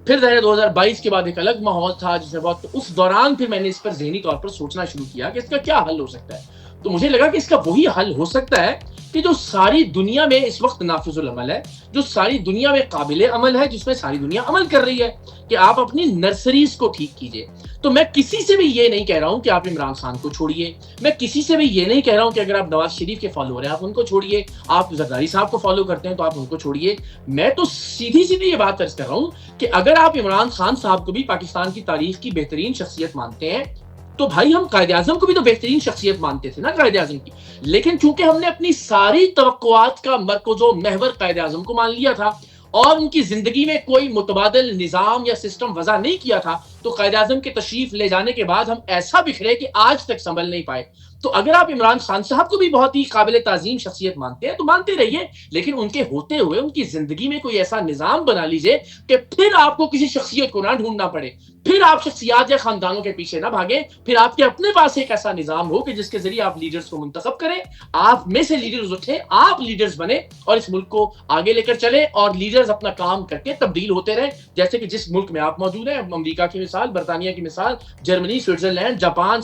پھر ظاہر 2022 کے بعد ایک الگ ماحول تھا جس میں اس دوران پھر میں نے اس پر ذہنی طور پر سوچنا شروع کیا کہ اس کا کیا حل ہو سکتا ہے. تو مجھے لگا کہ اس کا وہی حل ہو سکتا ہے کہ جو ساری دنیا میں اس وقت نافذ العمل ہے، جو ساری دنیا میں قابل عمل ہے، جس میں ساری دنیا عمل کر رہی ہے، کہ آپ اپنی نرسریز کو ٹھیک کیجئے. تو میں کسی سے بھی یہ نہیں کہہ رہا ہوں کہ آپ عمران خان کو چھوڑیے، میں کسی سے بھی یہ نہیں کہہ رہا ہوں کہ اگر آپ نواز شریف کے فالوور ہیں آپ ان کو چھوڑیے، آپ زرداری صاحب کو فالو کرتے ہیں تو آپ ان کو چھوڑیے. میں تو سیدھی یہ بات عرض کر رہا ہوں کہ اگر آپ عمران خان صاحب کو بھی پاکستان کی تاریخ کی بہترین شخصیت مانتے ہیں تو بھائی ہم قائد اعظم کو بھی تو بہترین شخصیت مانتے تھے نا، قائد اعظم کی. لیکن چونکہ ہم نے اپنی ساری توقعات کا مرکز و محور قائد اعظم کو مان لیا تھا اور ان کی زندگی میں کوئی متبادل نظام یا سسٹم وضع نہیں کیا تھا، تو قائد اعظم کے تشریف لے جانے کے بعد ہم ایسا بکھرے کہ آج تک سنبھل نہیں پائے. تو اگر آپ عمران خان صاحب کو بھی بہت ہی قابل تعظیم شخصیت مانتے ہیں تو مانتے رہیے، لیکن ان کے ہوتے ہوئے ان کی زندگی میں کوئی ایسا نظام بنا لیجئے کہ پھر آپ کو کسی شخصیت کو نہ ڈھونڈنا پڑے، پھر آپ شخصیات یا خاندانوں کے پیچھے نہ بھاگیں، پھر آپ کے اپنے پاس ایک ایسا نظام ہو کہ جس کے ذریعے آپ لیڈرز کو منتخب کریں، آپ میں سے لیڈرز اٹھیں، آپ لیڈرز بنے اور اس ملک کو آگے لے کر چلیں، اور لیڈرز اپنا کام کر کے تبدیل ہوتے رہیں. جیسے کہ جس ملک میں آپ موجود ہیں، امریکہ کی مثال، برطانیہ کی مثال، جرمنی، سوئٹزرلینڈ، جاپان،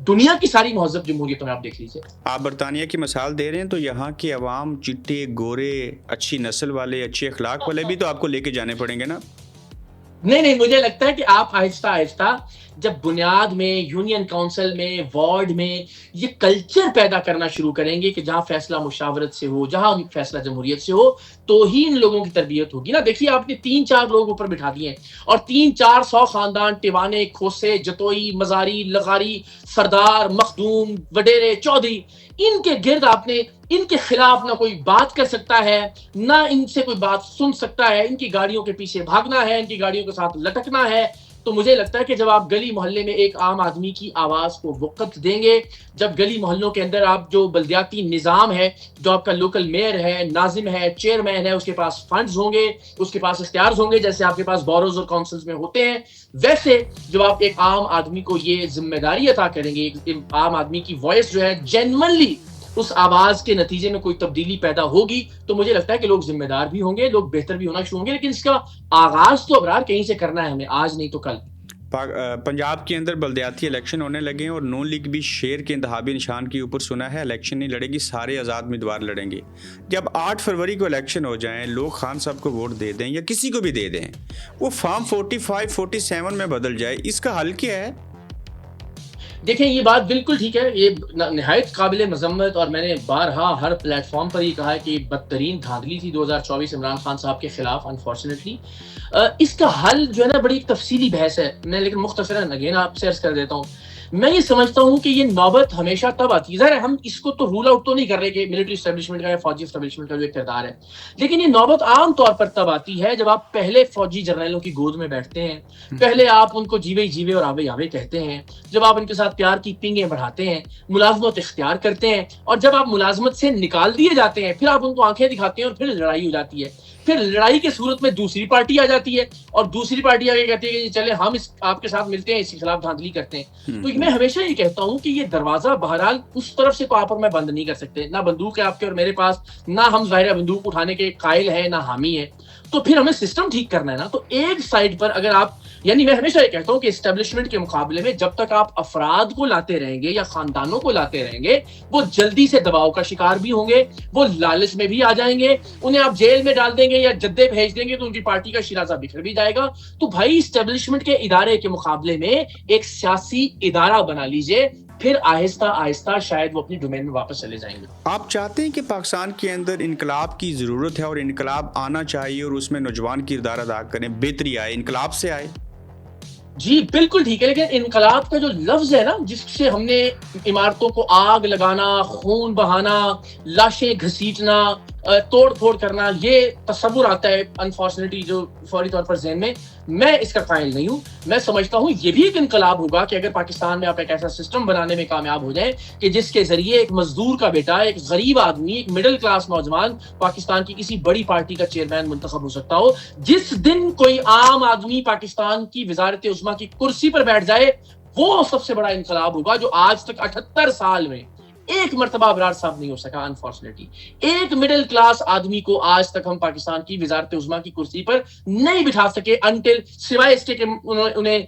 دنیا کی ساری مہذب جمہوریتوں میں آپ دیکھ لیجیے. آپ برطانیہ کی مثال دے رہے ہیں تو یہاں کے عوام چٹے، گورے، اچھی نسل والے، اچھے اخلاق والے بھی تو آپ کو لے کے جانے پڑیں گے نا. نہیں، مجھے لگتا ہے کہ آپ آہستہ آہستہ جب بنیاد میں، یونین کونسل میں، وارڈ میں یہ کلچر پیدا کرنا شروع کریں گے کہ جہاں فیصلہ مشاورت سے ہو، جہاں فیصلہ جمہوریت سے ہو، تو ہی ان لوگوں کی تربیت ہوگی نا. دیکھیے آپ نے 3-4 لوگ اوپر بٹھا دیے ہیں اور 300-400 خاندان، ٹیوانے، کھوسے، جتوئی، مزاری، لغاری، سردار، مخدوم، وڈیرے، چودھری، ان کے گرد آپ نے، ان کے خلاف نہ کوئی بات کر سکتا ہے، نہ ان سے کوئی بات سن سکتا ہے. ان کی گاڑیوں کے پیچھے بھاگنا ہے، ان کی گاڑیوں کے ساتھ لٹکنا ہے. تو مجھے لگتا ہے کہ جب آپ گلی محلے میں ایک عام آدمی کی آواز کو وقت دیں گے، جب گلی محلوں کے اندر آپ جو بلدیاتی نظام ہے، جو آپ کا لوکل میئر ہے، ناظم ہے، چیئرمین ہے، اس کے پاس فنڈز ہوں گے، اس کے پاس اختیار ہوں گے، جیسے آپ کے پاس بوروز اور کونسلز میں ہوتے ہیں، ویسے جب آپ ایک عام آدمی کو یہ ذمہ داری عطا کریں گے، ایک عام آدمی کی وائس جو ہے جینوئنلی اس آواز کے نتیجے میں کوئی تبدیلی پیدا ہوگی، تو مجھے لگتا ہے کہ لوگ ذمہ دار بھی ہوں گے، لوگ بہتر بھی ہونا شروع ہوں گے. لیکن اس کا آغاز تو ابرار کہیں سے کرنا ہے ہمیں، آج نہیں تو کل. پنجاب کے اندر بلدیاتی الیکشن ہونے لگے ہیں اور نون لیگ بھی شیر کے انتخابی نشان کے اوپر سنا ہے الیکشن نہیں لڑے گی، سارے آزاد امیدوار لڑیں گے. جب 8 فروری کو الیکشن ہو جائیں، لوگ خان صاحب کو ووٹ دے دیں یا کسی کو بھی دے دیں، وہ فارم 45 47 میں بدل جائے، اس کا حل کیا ہے؟ دیکھیں یہ بات بالکل ٹھیک ہے، یہ نہایت قابل مذمت، اور میں نے بارہا ہر پلیٹ فارم پر یہ کہا ہے کہ یہ بدترین دھاندلی تھی 2024 عمران خان صاحب کے خلاف. انفارچونیٹلی اس کا حل جو ہے نا بڑی ایک تفصیلی بحث ہے، میں لیکن مختصراً اگین آپ سے عرض کر دیتا ہوں. میں یہ سمجھتا ہوں کہ یہ نوبت ہمیشہ تب آتی ہے، ظاہر ہے ہم اس کو تو رول آؤٹ تو نہیں کر رہے کہ ملٹری اسٹیبلشمنٹ کا یا فوجی اسٹیبلشمنٹ کا جو ایک کردار ہے، لیکن یہ نوبت عام طور پر تب آتی ہے جب آپ پہلے فوجی جرنیلوں کی گود میں بیٹھتے ہیں، پہلے آپ ان کو جیوے جیوے اور آوے آوے کہتے ہیں، جب آپ ان کے ساتھ پیار کی پنگیں بڑھاتے ہیں، ملازمت اختیار کرتے ہیں، اور جب آپ ملازمت سے نکال دیے جاتے ہیں، پھر آپ ان کو آنکھیں دکھاتے ہیں اور پھر لڑائی ہو جاتی ہے. پھر لڑائی کی صورت میں دوسری پارٹی آ جاتی ہے اور دوسری پارٹی آگے کہتی ہے کہ چلے ہم آپ کے ساتھ ملتے ہیں، اس کے خلاف دھاندلی کرتے ہیں. تو میں ہمیشہ یہ کہتا ہوں کہ یہ دروازہ بہرحال اس طرف سے تو آپ اور میں بند نہیں کر سکتے، نہ بندوق ہے آپ کے اور میرے پاس، نہ ہم ظاہر بندوق اٹھانے کے قائل ہیں، نہ حامی ہے. تو پھر ہمیں سسٹم ٹھیک کرنا ہے نا. تو ایک سائڈ پر اگر آپ، یعنی میں ہمیشہ یہ کہتا ہوں کہ اسٹیبلشمنٹ کے مقابلے میں جب تک آپ افراد کو لاتے رہیں گے یا خاندانوں کو لاتے رہیں گے، وہ جلدی سے دباؤ کا شکار بھی ہوں گے، وہ لالچ میں بھی آ جائیں گے، انہیں آپ جیل میں ڈال دیں گے یا جدے بھیج دیں گے تو ان کی پارٹی کا شیرازہ بکھر بھی جائے گا. تو بھائی اسٹیبلشمنٹ کے ادارے کے مقابلے میں ایک سیاسی ادارہ بنا لیجئے، پھر آہستہ آہستہ شاید وہ اپنی ڈومین میں واپس چلے جائیں گے. آپ چاہتے ہیں کہ پاکستان کے اندر انقلاب کی ضرورت ہے اور انقلاب آنا چاہیے اور اس میں نوجوان کردار ادا کریں، بہتری آئے، انقلاب سے آئے؟ جی بالکل ٹھیک ہے، لیکن انقلاب کا جو لفظ ہے نا، جس سے ہم نے عمارتوں کو آگ لگانا، خون بہانا، لاشیں گھسیٹنا، توڑ پھوڑ کرنا، یہ تصور آتا ہے انفارچونیٹلی جو فوری طور پر ذہن میں اس کا قائل نہیں ہوں. میں سمجھتا ہوں یہ بھی ایک انقلاب ہوگا کہ اگر پاکستان میں آپ ایک ایسا سسٹم بنانے میں کامیاب ہو جائیں کہ جس کے ذریعے ایک مزدور کا بیٹا، ایک غریب آدمی، ایک مڈل کلاس نوجوان پاکستان کی کسی بڑی پارٹی کا چیئرمین منتخب ہو سکتا ہو. جس دن کوئی عام آدمی پاکستان کی وزارت عظمیٰ کی کرسی پر بیٹھ جائے، وہ سب سے بڑا انقلاب ہوگا جو آج تک 78 سال میں ایک مرتبہ ابرار صاحب نہیں ہو سکا. انفارچونیٹلی ایک مڈل کلاس آدمی کو آج تک ہم پاکستان کی وزارت عظمیٰ کی کرسی پر نہیں بٹھا سکے، انٹل سوائے اس کے کہ انہیں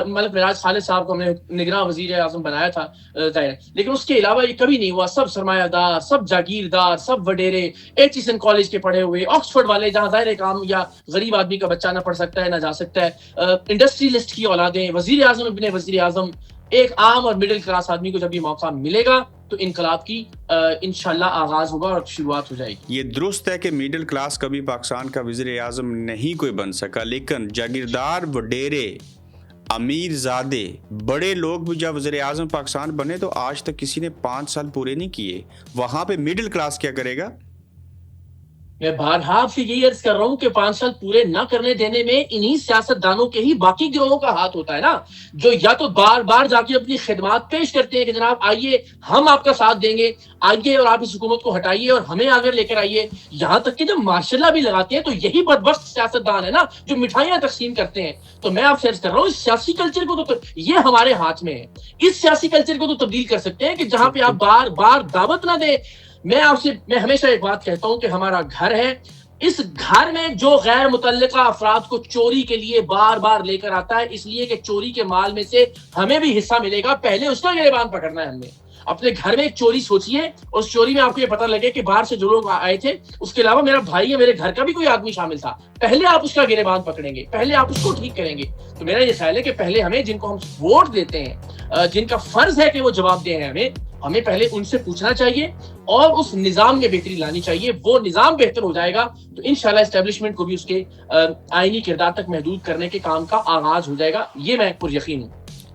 ملک معراج خالد صاحب کو ہم نے نگراں وزیر اعظم بنایا تھا ظاہر، لیکن اس کے علاوہ یہ کبھی نہیں ہوا. سب سرمایہ دار، سب جاگیردار، سب وڈیرے، ایچ ایس این کالج کے پڑھے ہوئے، آکسفورڈ والے جہاں ظاہر کام یا غریب آدمی کا بچہ نہ پڑھ سکتا ہے، نہ جا سکتا ہے، انڈسٹریلسٹ کی اولادیں، وزیر اعظم ابن وزیر اعظم. ایک عام اور مڈل کلاس آدمی کو جب یہ موقع ملے گا تو انقلاب کی انشاءاللہ آغاز ہوگا اور شروعات ہو جائے گی. یہ درست ہے کہ میڈل کلاس کبھی پاکستان کا وزیر اعظم نہیں کوئی بن سکا، لیکن جاگیردار، وڈیرے، امیر زادے، بڑے لوگ بھی جب وزیر اعظم پاکستان بنے تو آج تک کسی نے 5 سال پورے نہیں کیے. وہاں پہ میڈل کلاس کیا کرے گا؟ میں بارہا آپ سے یہی عرض کر رہا ہوں کہ 5 سال پورے نہ کرنے دینے میں انہی سیاست دانوں کے ہی باقی گروہوں کا ہاتھ ہوتا ہے نا، جو یا تو بار بار جا کے اپنی خدمات پیش کرتے ہیں کہ جناب آئیے ہم آپ کا ساتھ دیں گے، آئیے اور آپ اس حکومت کو ہٹائیے اور ہمیں آگے لے کر آئیے، یہاں تک کہ جب ماشاء اللہ بھی لگاتے ہیں تو یہی بدبخت سیاست دان ہے نا جو مٹھائیاں تقسیم کرتے ہیں. تو میں آپ سے عرض کر رہا ہوں اس سیاسی کلچر کو تو یہ ہمارے ہاتھ میں ہے، اس سیاسی کلچر کو تو تبدیل کر سکتے ہیں کہ جہاں پہ آپ بار بار دعوت نہ دیں. میں ہمیشہ ایک بات کہتا ہوں کہ ہمارا گھر ہے، اس گھر میں جو غیر متعلقہ افراد کو چوری کے لیے بار بار لے کر آتا ہے اس لیے کہ چوری کے مال میں سے ہمیں بھی حصہ ملے گا، پہلے اس کا گریبان پکڑنا ہے ہم نے. اپنے گھر میں ایک چوری سوچیے، اور اس چوری میں آپ کو یہ پتہ لگے کہ باہر سے جو لوگ آئے تھے اس کے علاوہ میرا بھائی یا میرے گھر کا بھی کوئی آدمی شامل تھا، پہلے آپ اس کا گریبان پکڑیں گے، پہلے آپ اس کو ٹھیک کریں گے. تو میرا یہ خیال ہے کہ پہلے ہمیں جن کو ہم ووٹ دیتے ہیں، جن کا فرض ہے کہ وہ جواب دیں ہمیں پہلے ان سے پوچھنا چاہیے اور اس نظام میں بہتری لانی چاہیے. وہ نظام بہتر ہو جائے گا تو انشاءاللہ اسٹیبلشمنٹ کو بھی اس کے آئینی کردار تک محدود کرنے کے کام کا آغاز ہو جائے گا. یہ میں پر یقین ہوں.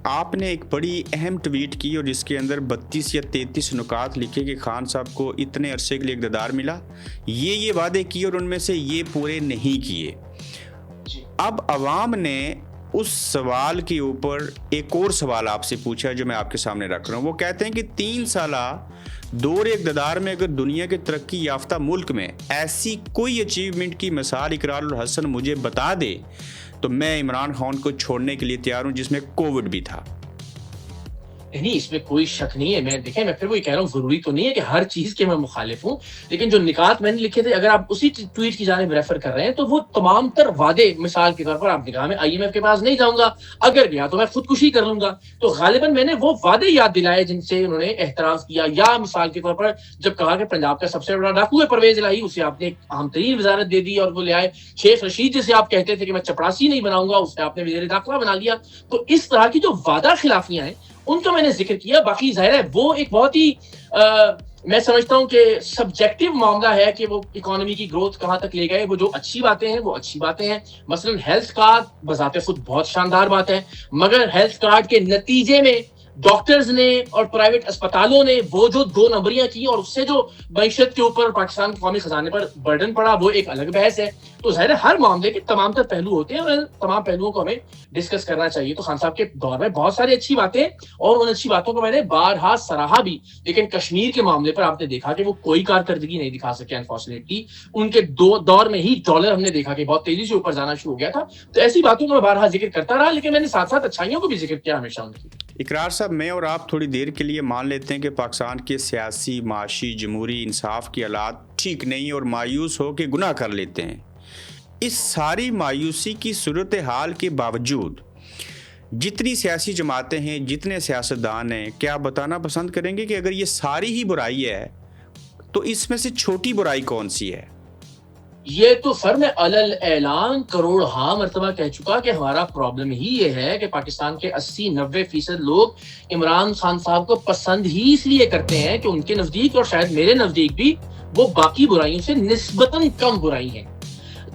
آپ نے ایک بڑی اہم ٹویٹ کی اور جس کے اندر 32 یا 33 نکات لکھے کہ خان صاحب کو اتنے عرصے کے لیے اقتدار ملا، یہ وعدے کیے اور ان میں سے یہ پورے نہیں کیے. اب عوام نے اس سوال کے اوپر ایک اور سوال آپ سے پوچھا جو میں آپ کے سامنے رکھ رہا ہوں. وہ کہتے ہیں کہ 3 سالہ دور اقتدار میں اگر دنیا کے ترقی یافتہ ملک میں ایسی کوئی اچیومنٹ کی مثال اقرار الحسن مجھے بتا دے تو میں عمران خان کو چھوڑنے کے لیے تیار ہوں، جس میں کووڈ بھی تھا. نہیں، اس میں کوئی شک نہیں ہے. میں پھر وہی کہہ رہا ہوں، ضروری تو نہیں ہے کہ ہر چیز کے میں مخالف ہوں، لیکن جو نکات میں نے لکھے تھے اگر آپ اسی ٹویٹ کی جانب ریفر کر رہے ہیں تو وہ تمام تر وعدے، مثال کے طور پر آپ نے کہا میں IMF کے پاس نہیں جاؤں گا، اگر گیا تو میں خودکشی کر لوں گا، تو غالباً میں نے وہ وعدے یاد دلائے جن سے انہوں نے احتراز کیا. یا مثال کے طور پر جب کہا کہ پنجاب کا سب سے بڑا ڈاکو ہے پرویز الہی، اسے آپ نے ایک اہم ترین وزارت دے دی اور وہ لے آئے. شیخ رشید جسے آپ کہتے تھے کہ میں چپڑاسی نہیں بناؤں گا، اسے آپ نے وزیر داخلہ بنا لیا. تو اس طرح کی جو وعدہ خلافیاں ہیں ان کا میں نے ذکر کیا. باقی ظاہر ہے وہ ایک بہت ہی میں سمجھتا ہوں کہ سبجیکٹیو معاملہ ہے کہ وہ اکانومی کی گروتھ کہاں تک لے گئے. وہ جو اچھی باتیں ہیں وہ اچھی باتیں ہیں. مثلا ہیلتھ کارڈ بذات خود بہت شاندار بات ہے، مگر ہیلتھ کارڈ کے نتیجے میں ڈاکٹرز نے اور پرائیویٹ اسپتالوں نے وہ جو 2 نمبریاں کی اور اس سے جو معیشت کے اوپر پاکستان کے قومی خزانے پر برڈن پڑا وہ ایک الگ بحث ہے. تو ظاہر ہے ہر معاملے کے تمام تر پہلو ہوتے ہیں اور تمام پہلوؤں کو ہمیں ڈسکس کرنا چاہیے. تو خان صاحب کے دور میں بہت ساری اچھی باتیں اور ان اچھی باتوں کو میں نے بارہا سراہا بھی، لیکن کشمیر کے معاملے پر آپ نے دیکھا کہ وہ کوئی کارکردگی نہیں دکھا سکے. انفارچونیٹلی ان کے دور میں ہی ڈالر ہم نے دیکھا کہ بہت تیزی سے اوپر جانا شروع ہو گیا تھا. تو ایسی باتوں کو میں بارہا ذکر کرتا رہا، لیکن میں نے ساتھ ساتھ اچھائیوں کو بھی ذکر کیا ہمیشہ ان کی. اقرار صاحب، میں اور آپ تھوڑی دیر کے لیے مان لیتے ہیں کہ پاکستان کے سیاسی، معاشی، جمہوری انصاف کی حالات ٹھیک نہیں اور مایوس ہو کے گناہ کر لیتے ہیں. اس ساری مایوسی کی صورتحال کے باوجود جتنی سیاسی جماعتیں ہیں، جتنے سیاستدان ہیں، کیا آپ بتانا پسند کریں گے کہ اگر یہ ساری ہی برائی ہے تو اس میں سے چھوٹی برائی کون سی ہے؟ یہ تو سر میں علل اعلان کروڑہا مرتبہ کہہ چکا کہ ہمارا پرابلم ہی یہ ہے کہ پاکستان کے 80-90% لوگ عمران خان صاحب کو پسند ہی اس لیے کرتے ہیں کہ ان کے نزدیک اور شاید میرے نزدیک بھی وہ باقی برائیوں سے نسبتاً کم برائی ہیں.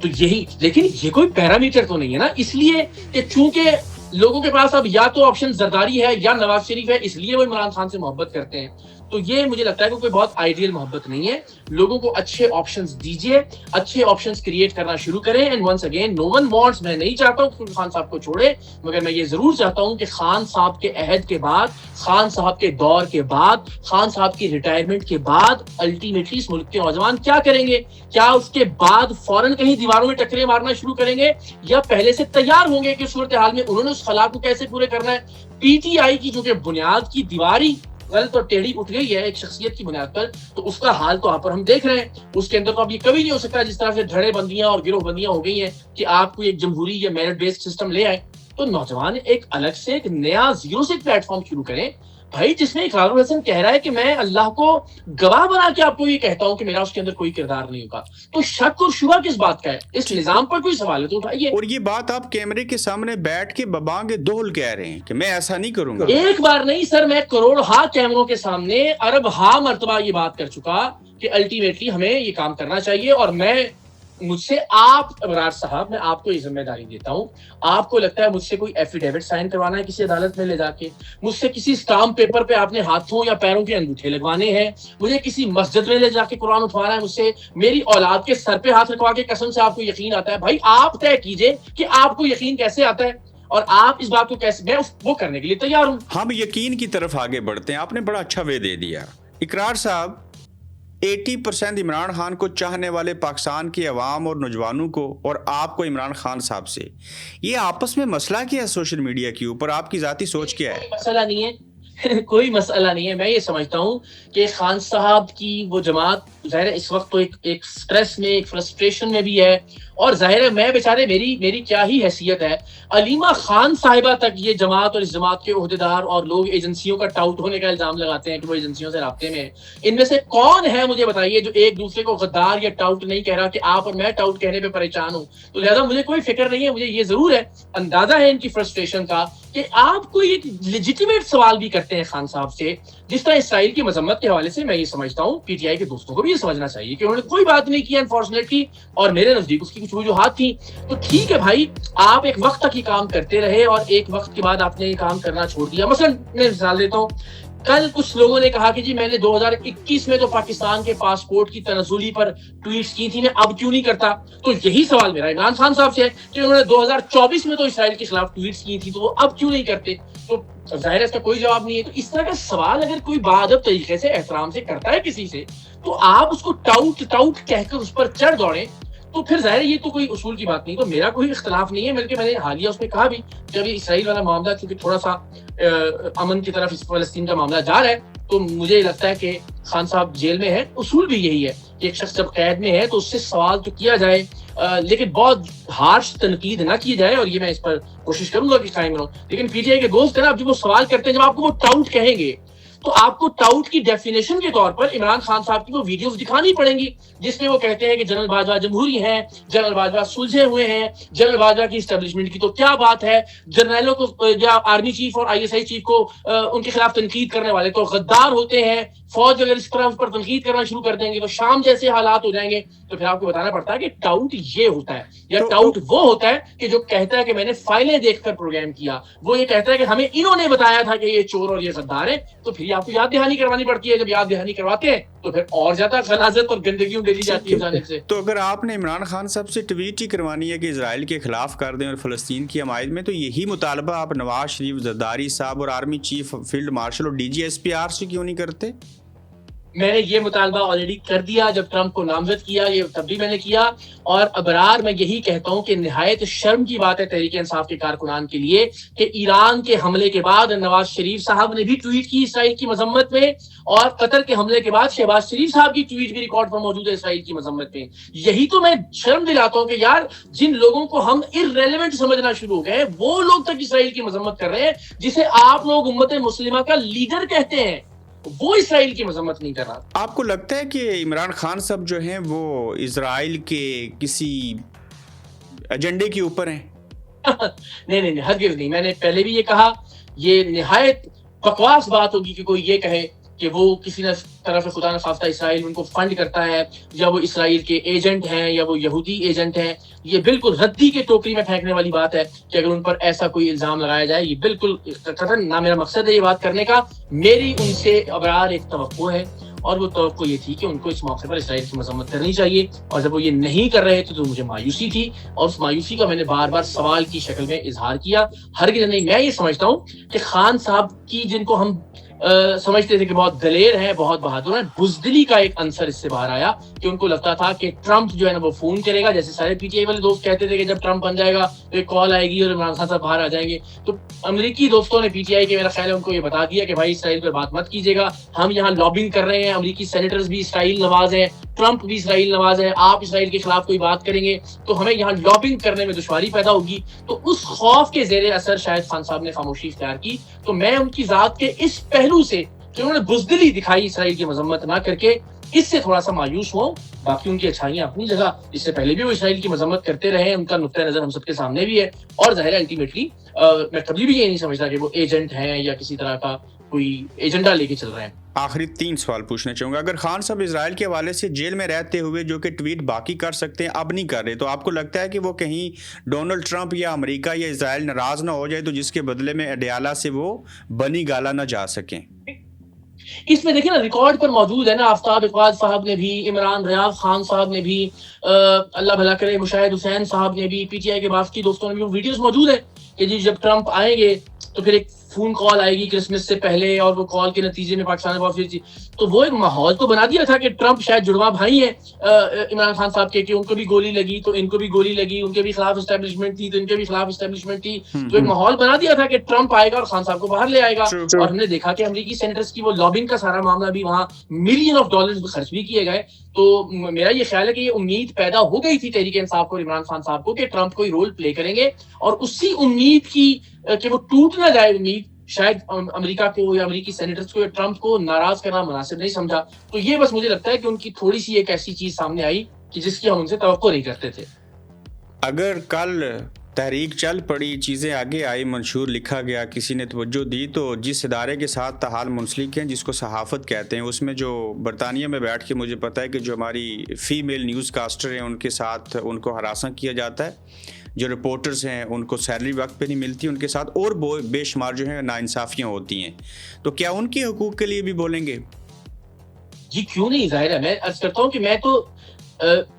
تو یہی، لیکن یہ کوئی پیرامیٹر تو نہیں ہے نا، اس لیے کہ چونکہ لوگوں کے پاس اب یا تو آپشن زرداری ہے یا نواز شریف ہے، اس لیے وہ عمران خان سے محبت کرتے ہیں. تو یہ مجھے لگتا ہے کہ کوئی بہت آئیڈیل محبت نہیں ہے. لوگوں کو اچھے آپشنز دیجیے، اچھے آپشنز کریٹ کرنا شروع کریں. And once again no one wants, میں نہیں چاہتا ہوں کہ خان صاحب کو چھوڑے، مگر میں یہ ضرور چاہتا ہوں کہ خان صاحب کے عہد کے بعد، خان صاحب کے دور کے بعد، خان صاحب کی ریٹائرمنٹ کے بعد الٹیمیٹلی اس ملک کے نوجوان کیا کریں گے؟ کیا اس کے بعد فوراً کہیں دیواروں میں ٹکرے مارنا شروع کریں گے، یا پہلے سے تیار ہوں گے کہ صورتحال میں انہوں نے اس خلا کو کیسے پورے کرنا ہے؟ PTI کی جو کہ بنیاد کی دیواری غلط اور ٹیڑھی اٹھ گئی ہے ایک شخصیت کی بنیاد پر، تو اس کا حال تو آپ پر ہم دیکھ رہے ہیں. اس کے اندر تو اب یہ کبھی نہیں ہو سکتا جس طرح سے دھڑے بندیاں اور گروہ بندیاں ہو گئی ہیں کہ آپ کو ایک جمہوری یا میرٹ بیسڈ سسٹم لے آئے. تو نوجوان ایک الگ سے ایک نیا زیرو سے پلیٹ فارم شروع کریں بھائی، جس میں اقرار الحسن کہہ رہا ہے کہ میں اللہ کو گواہ بنا کے آپ کو یہ کہتا ہوں کہ میرا اس کے اندر کوئی کردار نہیں ہوگا. تو شک اور شبہ کس بات کا ہے؟ اس نظام پر کوئی سوال ہے تو اٹھائیے. اور یہ بات آپ کیمرے کے سامنے بیٹھ کے ببانگ دہل کہہ رہے ہیں کہ میں ایسا نہیں کروں گا. ایک بار نہیں سر، میں کروڑہا کیمروں کے سامنے اربہا مرتبہ یہ بات کر چکا کہ الٹیمیٹلی ہمیں یہ کام کرنا چاہیے. اور مجھ سے آپ ابرار صاحب، میں آپ کو یہ ذمہ داری دیتا ہوں. آپ کو لگتا ہے مجھ سے کوئی ایفیڈیوٹ سائن کروانا ہے کسی عدالت میں لے جا کے، مجھ سے کسی اسٹامپ پیپر پہ آپ نے ہاتھوں یا پیروں کے انگوٹھے لگوانے ہیں، مجھے کسی مسجد میں لے جا کے قرآن اٹھوانا ہے، مجھ سے میری اولاد کے سر پہ ہاتھ رکھوا کے قسم سے آپ کو یقین آتا ہے. بھائی آپ طے کیجئے کہ آپ کو یقین کیسے آتا ہے اور آپ اس بات کو کیسے، میں وہ کرنے کے لیے تیار ہوں. ہم یقین کی طرف آگے بڑھتے ہیں. آپ نے بڑا اچھا وے دے دیا. اقرار صاحب، 80% عمران خان کو چاہنے والے پاکستان کے عوام اور نوجوانوں کو اور آپ کو عمران خان صاحب سے یہ آپس میں مسئلہ کیا ہے؟ سوشل میڈیا کے اوپر آپ کی ذاتی سوچ کیا ہے؟ کوئی مسئلہ نہیں ہے کوئی مسئلہ نہیں ہے. میں یہ سمجھتا ہوں کہ خان صاحب کی وہ جماعت ظاہر ہے اس وقت تو ایک سٹریس میں، ایک فرسٹریشن میں بھی ہے، اور ظاہر ہے میں بیچارے میری کیا ہی حیثیت ہے، علیمہ خان صاحبہ تک یہ جماعت اور اس جماعت کے عہدیدار اور لوگ ایجنسیوں کا ٹاؤٹ ہونے کا الزام لگاتے ہیں کہ وہ ایجنسیوں سے رابطے میں ہیں۔ ان میں سے کون ہے مجھے بتائیے جو ایک دوسرے کو غدار یا ٹاؤٹ نہیں کہہ رہا کہ آپ اور میں ٹاؤٹ کہنے پہ پریشان ہوں؟ تو لہٰذا مجھے کوئی فکر نہیں ہے، مجھے یہ ضرور ہے، اندازہ ہے ان کی فرسٹریشن کا، کہ آپ کو ایک لیجیٹیمیٹ سوال بھی کرتے ہیں خان صاحب سے، جس طرح اسرائیل کی مذمت کے حوالے سے میں یہ سمجھتا ہوں پی ٹی آئی کے دوستوں کو بھی یہ سمجھنا چاہیے کہ انہوں نے کوئی بات نہیں کیا انفارچونیٹلی، اور میرے نزدیک اس کی کچھ وجوہات تھیں۔ تو ٹھیک ہے بھائی، آپ ایک وقت تک ہی کام کرتے رہے اور ایک وقت کے بعد آپ نے یہ کام کرنا چھوڑ دیا۔ مثلا میں مثال دیتا ہوں، کل کچھ لوگوں نے کہا کہ جی میں نے 2021 میں تو پاکستان کے پاسپورٹ کی تنزلی پر ٹویٹس کی تھی، میں اب کیوں نہیں کرتا؟ تو یہی سوال میرا عمران خان صاحب سے ہے کہ انہوں نے 2024 میں تو اسرائیل کے خلاف ٹویٹس کی تھی، تو وہ اب کیوں نہیں کرتے؟ تو ظاہر ہے اس کا کوئی جواب نہیں ہے۔ تو اس طرح کا سوال اگر کوئی باادب طریقے سے احترام سے کرتا ہے کسی سے، تو آپ اس کو ٹاؤٹ کہہ کر اس پر چڑھ دوڑیں، تو پھر ظاہر ہے یہ تو کوئی اصول کی بات نہیں۔ تو میرا کوئی اختلاف نہیں ہے، بلکہ میں نے حالیہ اس میں کہا بھی کہ ابھی اسرائیل والا معاملہ چونکہ تھوڑا سا امن کی طرف فلسطین کا معاملہ جا رہا ہے، تو مجھے لگتا ہے کہ خان صاحب جیل میں ہے، اصول بھی یہی ہے کہ ایک شخص جب قید میں ہے تو اس سے سوال تو کیا جائے، لیکن بہت ہارش تنقید نہ کی جائے، اور یہ میں اس پر کوشش کروں گا کہ قائم رہوں۔ لیکن پی ٹی آئی کے دوست ہے نا، اب جب وہ سوال کرتے ہیں، جب آپ کو وہ ٹاؤٹ کہیں گے، تو آپ کو ٹاؤٹ کی ڈیفینیشن کے طور پر عمران خان صاحب کی وہ ویڈیوز دکھانی پڑیں گی جس میں وہ کہتے ہیں کہ جنرل باجوہ جمہوری ہیں، جنرل باجوہ سلجھے ہوئے ہیں، جنرل باجوہ کی اسٹیبلشمنٹ کی تو کیا بات ہے، جنرلوں کو یا آرمی چیف اور آئی ایس آئی چیف کو ان کے خلاف تنقید کرنے والے تو غدار ہوتے ہیں، فوج اگر اس طرح اس پر تنقید کرنا شروع کر دیں گے تو شام جیسے حالات ہو جائیں گے۔ تو پھر آپ کو بتانا پڑتا ہے کہ ٹاؤٹ یہ ہوتا ہے، یا ٹاؤٹ وہ ہوتا ہے کہ جو کہتا ہے کہ میں نے فائلیں دیکھ کر پروگرام کیا، وہ یہ کہتا ہے کہ ہمیں انہوں نے بتایا تھا کہ یہ چور اور یہ غدار ہے، تو پھر آپ کو یاد دہانی کروانی پڑتی ہے۔ جب یاد دہانی کرواتے ہیں تو پھر اور زیادہ غلاظت اور گندگیوں ڈلی جاتی ہے جانب سے۔ تو اگر آپ نے عمران خان صاحب سے ٹویٹ ہی کروانی ہے کہ اسرائیل کے خلاف کر دیں اور فلسطین کی حمایت میں، تو یہی مطالبہ آپ نواز شریف، زرداری صاحب اور آرمی چیف فیلڈ مارشل اور D G S P R سے کیوں نہیں کرتے؟ میں نے یہ مطالبہ آلریڈی کر دیا جب ٹرمپ کو نامزد کیا، یہ تب بھی میں نے کیا، اور ابرار میں یہی کہتا ہوں کہ نہایت شرم کی بات ہے تحریک انصاف کے کارکنان کے لیے کہ ایران کے حملے کے بعد نواز شریف صاحب نے بھی ٹویٹ کی اسرائیل کی مذمت میں، اور قطر کے حملے کے بعد شہباز شریف صاحب کی ٹویٹ بھی ریکارڈ پر موجود ہے اسرائیل کی مذمت میں۔ یہی تو میں شرم دلاتا ہوں کہ یار جن لوگوں کو ہم ارریلیونٹ سمجھنا شروع ہو گئے ہیں، وہ لوگ تک اسرائیل کی مذمت کر رہے ہیں، جسے آپ لوگ امت مسلمہ کا لیڈر کہتے ہیں، وہ اسرائیل کی مذمت نہیں کر رہا۔ آپ کو لگتا ہے کہ عمران خان صاحب جو ہیں وہ اسرائیل کے کسی ایجنڈے کے اوپر ہیں؟ نہیں، ہرگز نہیں۔ میں نے پہلے بھی یہ کہا، یہ نہایت بکواس بات ہوگی کہ کوئی یہ کہے کہ وہ کسی نہ طرف خدا نخواستہ اسرائیل ان کو فنڈ کرتا ہے، یا وہ اسرائیل کے ایجنٹ ہیں، یا وہ یہودی ایجنٹ ہیں۔ یہ بالکل ردی کے ٹوکری میں پھینکنے والی بات ہے کہ اگر ان پر ایسا کوئی الزام لگایا جائے، یہ بالکل قطعاً نہ میرا مقصد ہے یہ بات کرنے کا۔ میری ان سے ابرار ایک توقع ہے، اور وہ توقع یہ تھی کہ ان کو اس موقع پر اسرائیل کی مذمت کرنی چاہیے، اور جب وہ یہ نہیں کر رہے تھے تو مجھے مایوسی تھی، اور اس مایوسی کا میں نے بار بار سوال کی شکل میں اظہار کیا۔ ہرگز نہیں۔ میں یہ سمجھتا ہوں کہ خان صاحب کی، جن کو ہم سمجھتے تھے کہ بہت دلیر ہیں، بہت بہادر ہیں، بزدلی کا ایک عنصر اس سے باہر آیا کہ ان کو لگتا تھا کہ ٹرمپ جو ہے نا وہ فون کرے گا، جیسے سارے پی ٹی آئی والے دوست کہتے تھے کہ جب ٹرمپ بن جائے گا تو ایک کال آئے گی اور عمران خان صاحب باہر آ جائیں گے۔ تو امریکی دوستوں نے پی ٹی آئی کے، میرا خیال ہے، ان کو یہ بتا دیا کہ بھائی اسرائیل پہ بات مت کیجیے گا، ہم یہاں لابنگ کر رہے ہیں، امریکی سینیٹرز بھی اسرائیل نواز ہیں، ٹرمپ بھی اسرائیل نواز ہے، آپ اسرائیل کے خلاف کوئی بات کریں گے تو ہمیں یہاں لابنگ کرنے میں دشواری پیدا ہوگی۔ تو اس خوف کے زیر اثر شاید خان صاحب نے خاموشی اختیار کی۔ تو میں ان کی ذات کے اس پہلو سے کہ انہوں نے بزدلی دکھائی اسرائیل کی مذمت نہ کر کے، اس سے تھوڑا سا مایوس ہوں۔ باقی ان کی اچھائیاں اپنی جگہ، اس سے پہلے بھی وہ اسرائیل کی مذمت کرتے رہے ہیں، ان کا نقطۂ نظر ہم سب کے سامنے بھی ہے، اور ظاہر ہے الٹیمیٹلی میں کبھی بھی یہ نہیں سمجھتا کہ وہ ایجنٹ ہیں یا کسی طرح کا کوئی ایجنڈا لے کے چل رہے ہیں۔ آخری 3 سوال پوچھنا چاہوں گا۔ اگر خان صاحب اسرائیل کے حوالے سے جیل میں رہتے ہوئے جو کہ ٹویٹ باقی کر سکتے ہیں اب نہیں کر رہے، تو آپ کو لگتا ہے کہ وہ کہیں ڈونلڈ ٹرمپ یا امریکہ یا اسرائیل ناراض نہ ہو جائے تو جس کے بدلے میں اڈیالہ سے وہ بنی گالا نہ جا سکیں؟ اس میں دیکھیں نا، ریکارڈ پر موجود ہے نا، آفتاب اقبال صاحب نے بھی، عمران ریاض خان صاحب نے بھی، اللہ بھلا کرے مشاہد حسین صاحب نے بھی، پی ٹی آئی کے باقی دوستوں نے بھی، وہ ویڈیوز موجود ہیں کہ جی جب ٹرمپ آئیں گے تو پھر ایک فون کال آئے گی کرسمس سے پہلے اور وہ کال کے نتیجے میں پاکستان میں بہت سی، تو وہ ایک ماحول تو بنا دیا تھا کہ ٹرمپ شاید جڑواں بھائی ہیں عمران خان صاحب کے، کہ ان کو بھی گولی لگی تو ان کو بھی گولی لگی، ان کے بھی خلاف اسٹیبلشمنٹ تھی تو ان کے بھی خلاف اسٹیبلشمنٹ تھی، تو ایک ماحول بنا دیا تھا کہ ٹرمپ آئے گا اور خان صاحب کو باہر لے آئے گا. اور ہم نے دیکھا کہ امریکی سینیٹرز کی وہ لابنگ کا سارا معاملہ بھی وہاں ملین آف ڈالرز خرچ بھی کیے گئے. تو میرا یہ خیال ہے کہ یہ امید پیدا ہو گئی تھی تحریک انصاف کو اور عمران خان صاحب کو کہ ٹرمپ کوئی رول پلے کریں گے، اور اسی امید کی کہ وہ ٹوٹ نہ جائے امید، شاید امریکہ کو یا امریکی سینیٹرز کو یا ٹرمپ کو ناراض کرنا مناسب نہیں سمجھا. تو یہ بس مجھے لگتا ہے کہ ان کی تھوڑی سی ایک ایسی چیز سامنے آئی کہ جس کی ہم ان سے توقع نہیں کرتے تھے. اگر کل تحریک چل پڑی، چیزیں آگے آئی، منشور لکھا گیا، کسی نے توجہ دی، تو جس ادارے کے ساتھ تاحال منسلک ہیں جس کو صحافت کہتے ہیں، اس میں جو برطانیہ میں بیٹھ کے مجھے پتہ ہے کہ جو ہماری فیمیل نیوز کاسٹر ہیں ان کے ساتھ ان کو ہراساں کیا جاتا ہے، جو رپورٹرز ہیں ان کو سیلری وقت پہ نہیں ملتی، ان کے ساتھ اور بے شمار جو ہیں ناانصافیاں ہوتی ہیں، تو کیا ان کے حقوق کے لیے بھی بولیں گے؟ جی کیوں نہیں، ظاہر ہے میں عرض کرتا ہوں کہ میں تو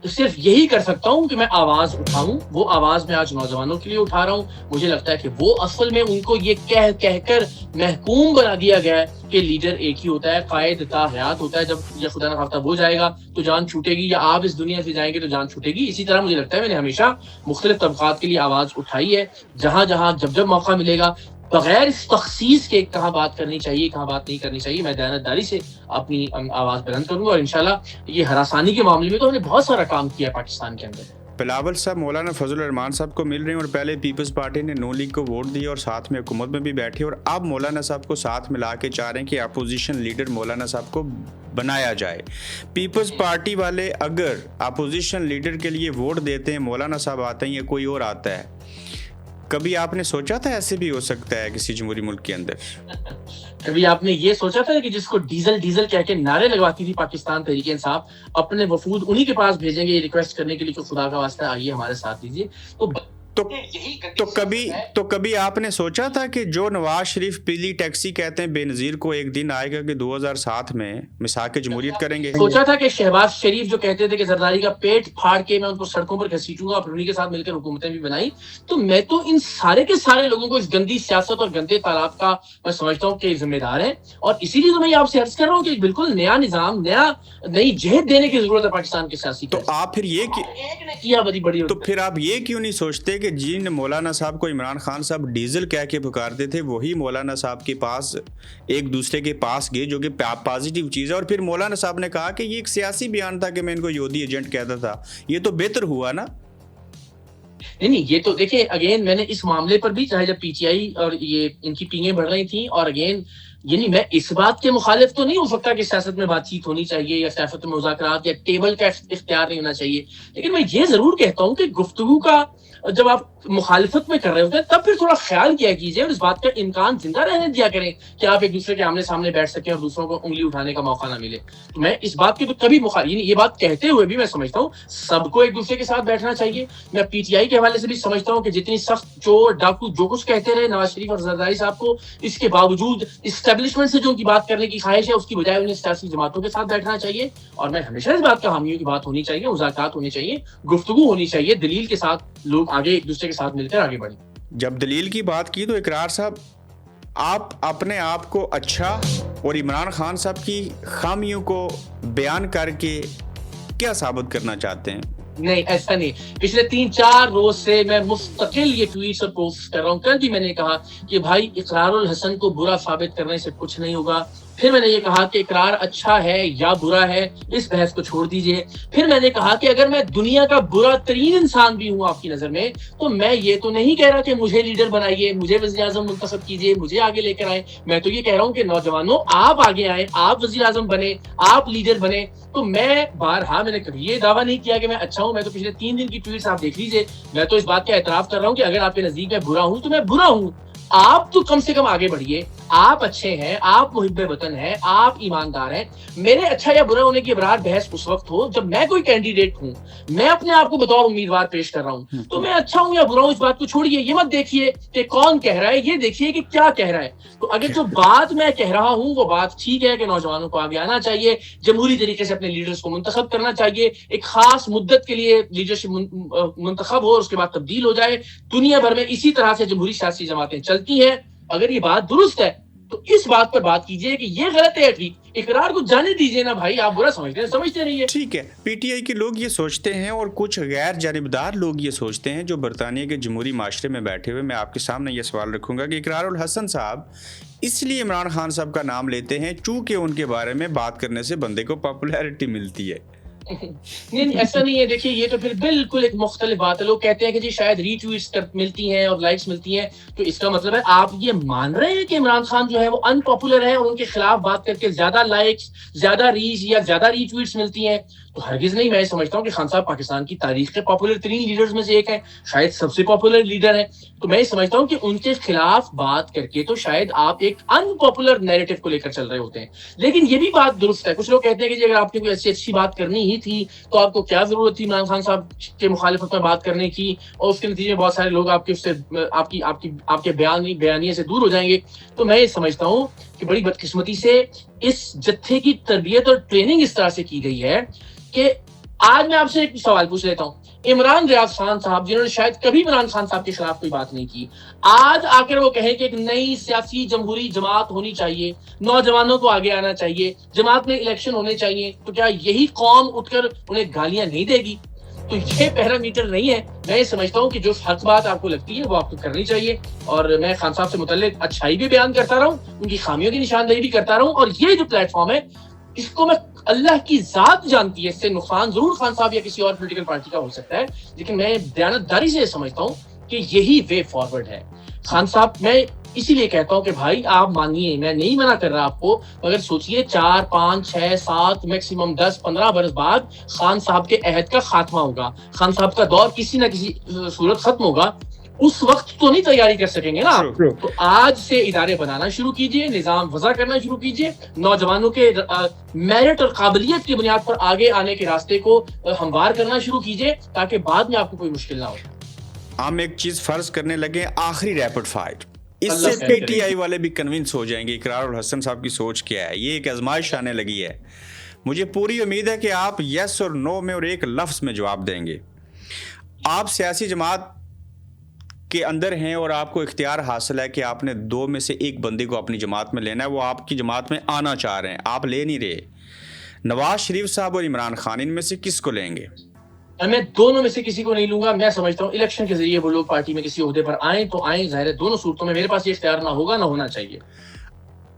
صرف یہی کر سکتا ہوں کہ میں آواز اٹھاؤں. وہ آواز میں آج نوجوانوں کے لیے اٹھا رہا ہوں. مجھے لگتا ہے کہ وہ اصل میں ان کو یہ کہہ کر محکوم بنا دیا گیا ہے کہ لیڈر ایک ہی ہوتا ہے، قائد تا حیات ہوتا ہے. جب یہ خدا نہ خواستہ وہ جائے گا تو جان چھوٹے گی، یا آپ اس دنیا سے جائیں گے تو جان چھوٹے گی. اسی طرح مجھے لگتا ہے میں نے ہمیشہ مختلف طبقات کے لیے آواز اٹھائی ہے. جہاں جہاں جب موقع ملے گا، بغیر اس تخصیص کے کہاں بات کرنی چاہیے کہاں بات نہیں کرنی چاہیے، میں دیانتداری سے اپنی آواز بلند کروں گا. اور انشاءاللہ یہ ہراسانی کے معاملے میں تو ہم نے بہت سارا کام کیا ہے پاکستان کے اندر. بلاول صاحب مولانا فضل الرحمان صاحب کو مل رہے ہیں، اور پہلے پیپلز پارٹی نے نون لیگ کو ووٹ دیا اور ساتھ میں حکومت میں بھی بیٹھے، اور اب مولانا صاحب کو ساتھ ملا کے چاہ رہے ہیں کہ اپوزیشن لیڈر مولانا صاحب کو بنایا جائے. پیپلز پارٹی والے اگر اپوزیشن لیڈر کے لیے ووٹ دیتے ہیں، مولانا صاحب آتے ہیں یا کوئی اور آتا ہے، کبھی آپ نے سوچا تھا ایسے بھی ہو سکتا ہے کسی جمہوری ملک کے اندر؟ کبھی آپ نے یہ سوچا تھا کہ جس کو ڈیزل ڈیزل کہہ کے نعرے لگواتی تھی پاکستان تحریک انصاف، اپنے وفود انہی کے پاس بھیجیں گے یہ ریکویسٹ کرنے کے لیے کہ خدا کا واسطہ آئیے ہمارے ساتھ دیجیے؟ تو کبھی آپ نے سوچا تھا کہ جو نواز شریف پیلی ٹیکسی کہتے ہیں بے نظیر کو، ایک دن آئے گا کہ 2007 میں مساق جمہوریت کریں گے؟ سوچا تھا کہ شہباز شریف جو کہتے تھے کہ زرداری کا پیٹ پھاڑ کے میں ان کو سڑکوں پر گھسیٹوں گا، اور پھر انہی کے ساتھ مل کر حکومتیں بھی بنائی. تو میں تو ان سارے کے سارے لوگوں کو اس گندی سیاست اور گندے تالاب کا میں سمجھتا ہوں کہ ذمہ دار ہیں. اور اسی لیے تو میں آپ سے عرض کر رہا ہوں کہ بالکل نیا نظام، نئی جہت دینے کی ضرورت ہے پاکستان کے سیاسی. تو آپ پھر یہ کیوں نہیں سوچتے کہ جن مولانا صاحب کو عمران خان صاحب ڈیزل کہہ کے پکارتے تھے، وہی مولانا صاحب کے پاس ایک دوسرے کے پاس گئے، جو کہ پازیٹیو چیز ہے، اور پھر مولانا صاحب نے کہا کہ یہ ایک سیاسی بیان تھا کہ میں ان کو یہودی ایجنٹ کہتا تھا. یہ تو بہتر ہوا نا؟ نہیں، یہ تو دیکھیں اگین میں نے اس معاملے پر بھی، چاہے جب پی ٹی آئی اور یہ ان کی پینگیں بڑھ رہی تھیں، اور اگین یعنی میں اس بات کے مخالف تو نہیں ہو سکتا کہ سیاست میں بات چیت ہونی چاہیے یا سیاست میں مذاکرات یا ٹیبل کا اختیار نہیں ہونا چاہیے، لیکن میں یہ ضرور کہتا ہوں کہ گفتگو کا جب آپ مخالفت میں کر رہے ہوتے ہیں تب پھر تھوڑا خیال کیا کیجیے اور اس بات کا امکان زندہ رہنے دیا کریں کہ آپ ایک دوسرے کے آمنے سامنے بیٹھ سکیں اور دوسروں کو انگلی اٹھانے کا موقع نہ ملے. تو میں اس بات کی تو کبھی یعنی یہ بات کہتے ہوئے بھی میں سمجھتا ہوں سب کو ایک دوسرے کے ساتھ بیٹھنا چاہیے. میں پی ٹی آئی کے حوالے سے بھی سمجھتا ہوں کہ جتنی سخت چور ڈاکو جو کچھ کہتے رہے نواز شریف اور زرداری صاحب کو، اس کے باوجود اسٹیبلشمنٹ سے جو ان کی بات کرنے کی خواہش ہے، اس کی بجائے انہیں سیاسی جماعتوں کے ساتھ بیٹھنا چاہیے. اور میں ہمیشہ اس بات کا حامی ہوں کہ بات ہونی چاہیے، مذاکرات ہونی چاہیے، گفتگو ہونی چاہیے، دلیل کے ساتھ لوگ آگے ایک دوسرے کے ساتھ مل کر آگے بڑھیں. جب دلیل کی بات کی تو اقرار صاحب، آپ اپنے آپ کو اچھا اور عمران خان صاحب کی خامیوں کو بیان کر کے کیا ثابت کرنا چاہتے ہیں؟ نہیں، ایسا نہیں. پچھلے 3-4 روز سے میں مستقل یہ ٹویٹس اور پوسٹ کر رہا ہوں. کل بھی میں نے کہا کہ بھائی اقرار الحسن کو برا ثابت کرنے سے کچھ نہیں ہوگا. پھر میں نے یہ کہا کہ اقرار اچھا ہے یا برا ہے، اس بحث کو چھوڑ دیجئے. پھر میں نے کہا کہ اگر میں دنیا کا برا ترین انسان بھی ہوں آپ کی نظر میں، تو میں یہ تو نہیں کہہ رہا کہ مجھے لیڈر بنائیے، مجھے وزیر اعظم منتخب کیجئے، مجھے آگے لے کر آئیں. میں تو یہ کہہ رہا ہوں کہ نوجوانوں آپ آگے آئیں، آپ وزیر اعظم بنے، آپ لیڈر بنے. تو میں بارہا میں نے کبھی یہ دعویٰ نہیں کیا کہ میں اچھا ہوں. میں تو پچھلے 3 دن کی ٹویٹس آپ دیکھ لیجئے، میں تو اس بات کا اعتراف کر رہا ہوں کہ اگر آپ کے نزدیک میں برا ہوں تو میں برا ہوں. آپ تو کم سے کم آگے بڑھیے، آپ اچھے ہیں، آپ محب وطن ہیں، آپ ایماندار ہیں. میرے اچھا یا برا ہونے کی ابرار بحث اس وقت ہو جب میں کوئی کینڈیڈیٹ ہوں، میں اپنے آپ کو بطور امیدوار پیش کر رہا ہوں، تو میں اچھا ہوں یا برا ہوں اس بات کو چھوڑیے. یہ مت دیکھیے کہ کون کہہ رہا ہے، یہ دیکھیے کہ کیا کہہ رہا ہے. تو اگر جو بات میں کہہ رہا ہوں وہ بات ٹھیک ہے کہ نوجوانوں کو آگے آنا چاہیے، جمہوری طریقے سے اپنے لیڈرز کو منتخب کرنا چاہیے، ایک خاص مدت کے لیے لیڈرشپ منتخب ہو اور اس کے بعد تبدیل ہو جائے. دنیا بھر میں اسی طرح سے جمہوری سیاسی جماعتیں چلتی ہیں. اگر یہ بات درست ہے تو اس بات پر بات کیجئے کہ یہ غلط ہے ٹھیک, اقرار کو جانے دیجئے نا بھائی, آپ برا سمجھتے رہیے. ٹھیک ہے, پی ٹی آئی کے لوگ یہ سوچتے ہیں اور کچھ غیر جانبدار لوگ یہ سوچتے ہیں جو برطانیہ کے جمہوری معاشرے میں بیٹھے ہوئے. میں آپ کے سامنے یہ سوال رکھوں گا کہ اقرار الحسن صاحب اس لیے عمران خان صاحب کا نام لیتے ہیں چونکہ ان کے بارے میں بات کرنے سے بندے کو پاپولیرٹی ملتی ہے. نہیں ایسا نہیں ہے. دیکھیے یہ تو پھر بالکل ایک مختلف بات ہے. لوگ کہتے ہیں کہ جی شاید ری ٹویٹس ملتی ہیں اور لائکس ملتی ہیں, تو اس کا مطلب ہے آپ یہ مان رہے ہیں کہ عمران خان جو ہے وہ ان پاپولر ہے اور ان کے خلاف بات کر کے زیادہ لائکس, زیادہ ریچ یا زیادہ ری ٹویٹس ملتی ہیں. تو ہرگز نہیں. میں سمجھتا ہوں کہ خان صاحب پاکستان کی تاریخ کے پاپولر ترین لیڈرز میں سے ایک ہیں, شاید سب سے پاپولر لیڈر ہیں. تو میں سمجھتا ہوں کہ ان کے خلاف بات کر کے تو شاید آپ ایک ان پاپولر نیریٹو کو لے کر چل رہے ہوتے ہیں. لیکن یہ بھی بات درست ہے, کچھ لوگ کہتے ہیں کہ جی اگر آپ نے کوئی ایسی اچھی بات کرنی ہی تھی تو آپ کو کیا ضرورت تھی عمران خان صاحب کے مخالفت میں بات کرنے کی, اور اس کے نتیجے میں بہت سارے لوگ آپ کے بیانیے سے دور ہو جائیں گے. تو میں یہ سمجھتا ہوں کہ بڑی بدقسمتی سے اس جتھے کی تربیت اور ٹریننگ اس طرح سے کی گئی ہے کہ آج میں آپ سے ایک سوال پوچھ لیتا ہوں. عمران ریاض خان صاحب جنہوں نے شاید کبھی عمران خان صاحب کے خلاف کوئی بات نہیں کی, آج آ کر وہ کہیں کہ ایک نئی سیاسی جمہوری جماعت ہونی چاہیے, نوجوانوں کو آگے آنا چاہیے, جماعت میں الیکشن ہونے چاہیے, تو کیا یہی قوم اٹھ کر انہیں گالیاں نہیں دے گی؟ تو یہ پیرامیٹر نہیں ہے. میں یہ سمجھتا ہوں کہ جو حق بات آپ کو لگتی ہے وہ آپ کو کرنی چاہیے, اور میں خان صاحب سے متعلق اچھائی بھی بیان کرتا رہا ہوں, ان کی خامیوں کی نشاندہی بھی کرتا رہا ہوں. اور یہ جو پلیٹ فارم ہے اس کو میں اللہ کی ذات جانتی ہے, اس سے نقصان ضرور خان صاحب یا کسی اور پولیٹیکل پارٹی کا ہو سکتا ہے, لیکن میں دیانتداری سے سمجھتا ہوں کہ یہی وے فارورڈ ہے. خان صاحب میں اسی لیے کہتا ہوں کہ بھائی آپ مانیے, میں نہیں منع کر رہا آپ کو, مگر سوچئے 4 5 6 7 میکسیمم 10 15 برس بعد خان صاحب کے عہد کا خاتمہ ہوگا, خان صاحب کا دور کسی نہ کسی صورت ختم ہوگا. اس وقت تو نہیں تیاری کر سکیں گے نا آپ. تو آج سے ادارے بنانا شروع کیجئے, نظام وضع کرنا شروع کیجئے, نوجوانوں کے میرٹ اور قابلیت کی بنیاد پر آگے آنے کے راستے کو ہموار کرنا شروع کیجئے, تاکہ بعد میں آپ کو کوئی مشکل نہ ہو. ہم ایک چیز فرض کرنے لگے, آخری ریپڈ فائر, اس سے پی ٹی آئی والے بھی کنونس ہو جائیں گے اقرار الحسن صاحب کی سوچ کیا ہے. یہ ایک آزمائش آنے لگی ہے. مجھے پوری امید ہے کہ آپ یس اور نو میں اور ایک لفظ میں جواب دیں گے. آپ سیاسی جماعت کے اندر ہیں اور آپ کو اختیار حاصل ہے کہ آپ نے 2 میں سے ایک بندے کو اپنی جماعت میں لینا ہے, وہ آپ کی جماعت میں آنا چاہ رہے ہیں, آپ لے نہیں رہے. نواز شریف صاحب اور عمران خان, ان میں سے کس کو لیں گے؟ میں دونوں میں سے کسی کو نہیں لوں گا. میں سمجھتا ہوں الیکشن کے ذریعے وہ لوگ پارٹی میں کسی عہدے پر آئیں تو آئیں, ظاہر ہے دونوں صورتوں میں میرے پاس یہ اختیار نہ ہوگا نہ ہونا چاہیے.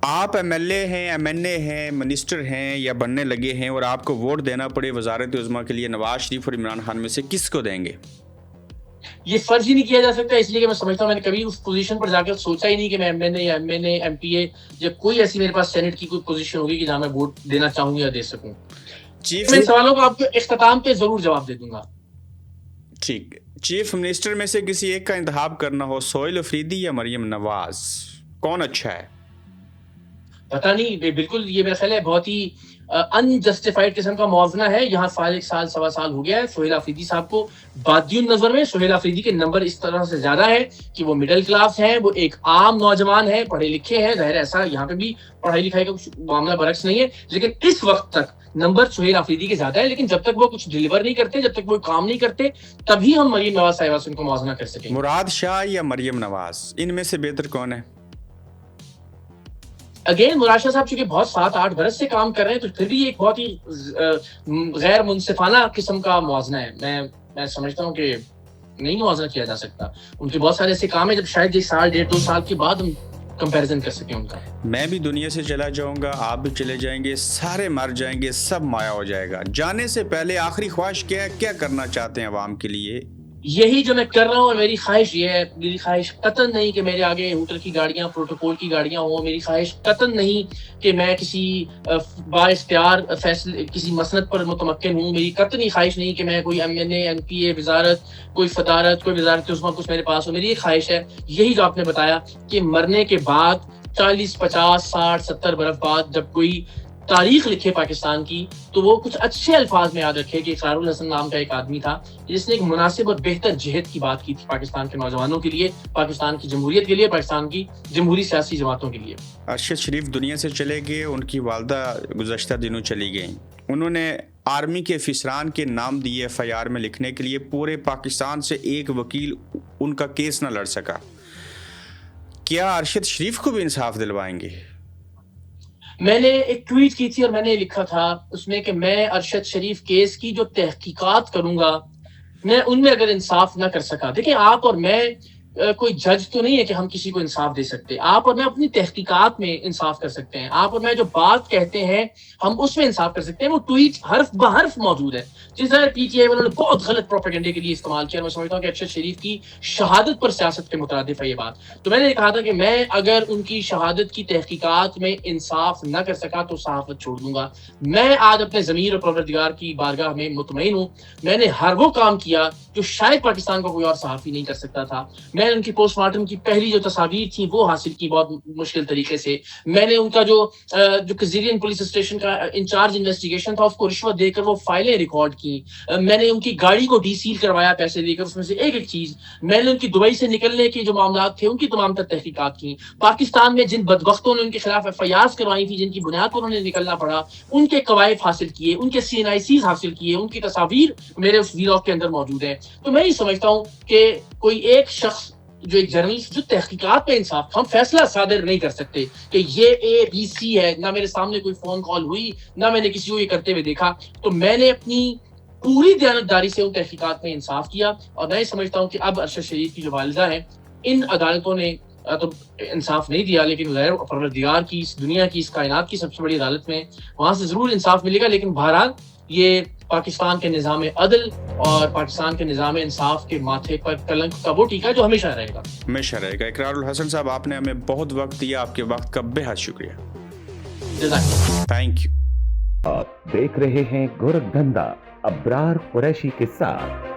آپ ایم ایل اے ہیں, ایم این اے ہیں, منسٹر ہیں یا بننے لگے ہیں اور آپ کو ووٹ دینا پڑے وزارت عظمیٰ کے لیے, نواز شریف اور عمران خان میں سے کس کو دیں گے؟ یہ فرض ہی نہیں کیا جا سکتا, اس لیے کہ میں سمجھتا ہوں میں نے کبھی اس پوزیشن پر جا کر سوچا ہی نہیں کہ میں ایم این اے یا ایم پی اے یا کوئی ایسی میرے پاس سینٹ کی کوئی پوزیشن ہوگی کہ جہاں میں ووٹ دینا چاہوں یا دے سکوں. میں ان سوالوں کو آپ کو اختتام پہ ضرور جواب دے دوں گا. ٹھیک. چیف منسٹر میں سے کسی ایک کا انتخاب کرنا ہو, سہیل افریدی یا مریم نواز, کون اچھا ہے؟ پتہ نہیں, بالکل یہ میرا خیال ہے بہت ہی انجسٹیفائڈ قسم کا موازنہ ہے. یہاں 1 سال سوا سال ہو گیا ہے سہیل آفریدی صاحب کو. بادی النظر میں سہیل آفریدی کے نمبر اس طرح سے زیادہ ہے کہ وہ مڈل کلاس ہیں, وہ ایک عام نوجوان ہیں, پڑھے لکھے ہیں. ظاہر ایسا یہاں پہ بھی پڑھائی لکھائی کا کچھ معاملہ برعکس نہیں ہے, لیکن اس وقت تک نمبر سہیل آفریدی کے زیادہ ہے. لیکن جب تک وہ کچھ ڈلیور نہیں کرتے, جب تک وہ کام نہیں کرتے, تبھی ہم مریم نواز صاحبہ سے ان کو موازنہ کر سکیں گے. مراد شاہ یا مریم نواز, ان میں سے بہتر کون ہے؟ اگین مراد شاہ صاحب چونکہ بہت 7-8 برس سے کام کر رہے ہیں, تو پھر بھی ایک بہت ہی غیر منصفانہ قسم کا موازنہ ہے. میں سمجھتا ہوں کہ نہیں موازنہ کیا جا سکتا. ان کے بہت سارے ایسے کام ہیں جب شاید 1 سال 1.5 2 سال کے بعد ہم کمپیریزن کر سکیں ان کا. میں بھی دنیا سے چلا جاؤں گا, آپ بھی چلے جائیں گے, سارے مر جائیں گے, سب مایا ہو جائے گا. جانے سے پہلے آخری خواہش کیا ہے, کیا کرنا چاہتے ہیں عوام کے لیے؟ یہی جو میں کر رہا ہوں, اور میری خواہش یہ ہے, میری خواہش قطعاً نہیں کہ میرے آگے ہوٹل کی گاڑیاں, پروٹوکول کی گاڑیاں ہوں. میری خواہش قطعاً نہیں کہ میں کسی با اختیار فیصلے کسی مسند پر متمکن ہوں. میری قطعی خواہش نہیں کہ میں کوئی M N A, M P اے, وزارت, کوئی صدارت, کوئی وزارت عظمیٰ کچھ میرے پاس ہو. میری یہ خواہش ہے, یہی جو آپ نے بتایا کہ مرنے کے بعد 40 50 60 70 برس بعد جب کوئی تاریخ لکھے پاکستان کی, تو وہ کچھ اچھے الفاظ میں یاد رکھے کہ اقرار الحسن نام کا ایک آدمی تھا جس نے ایک مناسب اور بہتر جہد کی بات کی تھی پاکستان کے نوجوانوں کے لیے, پاکستان کی جمہوریت کے لیے, پاکستان کی جمہوری سیاسی جماعتوں کے لیے. ارشد شریف دنیا سے چلے گئے, ان کی والدہ گزشتہ دنوں چلی گئیں. انہوں نے آرمی کے افسران کے نام دیے ایف آئی آر میں لکھنے کے لیے. پورے پاکستان سے ایک وکیل ان کا کیس نہ لڑ سکا. کیا ارشد شریف کو بھی انصاف دلوائیں گے؟ میں نے ایک ٹویٹ کی تھی اور میں نے لکھا تھا اس میں کہ میں ارشد شریف کیس کی جو تحقیقات کروں گا، میں ان میں اگر انصاف نہ کر سکا، دیکھیں آپ اور میں کوئی جج تو نہیں ہے کہ ہم کسی کو انصاف دے سکتے. آپ اور میں اپنی تحقیقات میں انصاف کر سکتے ہیں. آپ اور میں جو بات کہتے ہیں ہم اس میں انصاف کر سکتے ہیں. وہ ٹویٹ حرف بحرف موجود ہے. جس طرح پی ٹی آئی والوں نے بہت غلط پروپیگنڈے کے لیے استعمال کیا. میں سمجھتا ہوں کہ ارشد شریف کی شہادت پر سیاست کے مترادف ہے یہ بات. تو میں نے کہا تھا کہ میں اگر ان کی شہادت کی تحقیقات میں انصاف نہ کر سکا تو صحافت چھوڑ دوں گا. میں آج اپنے ضمیر اور پروردگار کی بارگاہ میں مطمئن ہوں. میں نے ہر وہ کام کیا جو شاید پاکستان کا کوئی اور صحافی نہیں کر سکتا تھا. میں نے ان کی پوسٹ مارٹم کی پہلی جو تصاویر تھیں وہ حاصل کی بہت مشکل طریقے سے. میں نے ان کا جو کزیرین پولیس اسٹیشن کا انچارج انویسٹیگیشن تھا اس کو رشوت دے کر وہ فائلیں ریکارڈ کی. میں نے ان کی گاڑی کو ڈی سیل کروایا پیسے دے کر. اس میں سے ایک ایک چیز میں نے ان کی دبئی سے نکلنے کے جو معاملات تھے ان کی تمام تر تحقیقات کی. پاکستان میں جن بدبختوں نے ان کے خلاف ایف آئی آرز کروائی تھی، جن کی بنیاد پر انہیں نکلنا پڑا، ان کے قوائف حاصل کیے، ان کے سی این آئی سیز حاصل کیے، ان کی تصاویر میرے اس ویلاگ کے اندر موجود ہیں. تو میں یہ سمجھتا ہوں کہ کوئی ایک شخص جو ایک جرنلسٹ جو تحقیقات پہ انصاف، ہم فیصلہ صادر نہیں کر سکتے کہ یہ اے بی سی ہے. نہ میرے سامنے کوئی فون کال ہوئی، نہ میں نے کسی کو یہ کرتے ہوئے دیکھا. تو میں نے اپنی پوری دیانتداری سے ان تحقیقات میں انصاف کیا اور میں یہ سمجھتا ہوں کہ اب ارشد شریف کی جو والدہ ہیں ان عدالتوں نے تو انصاف نہیں دیا، لیکن غیر پروردگار کی اس دنیا کی اس کائنات کی سب سے بڑی عدالت میں وہاں سے ضرور انصاف ملے گا. لیکن بہرحال یہ پاکستان کے نظام عدل اور پاکستان کے نظام انصاف کے ماتھے پر کلنک کا وہ ٹیکا جو ہمیشہ رہے گا. ہمیشہ رہے گا. اقرار الحسن صاحب، آپ نے ہمیں بہت وقت دیا. آپ کے وقت کا بے حد شکریہ. Thank you. آپ دیکھ رہے ہیں گورکھ دھندا ابرار قریشی کے ساتھ.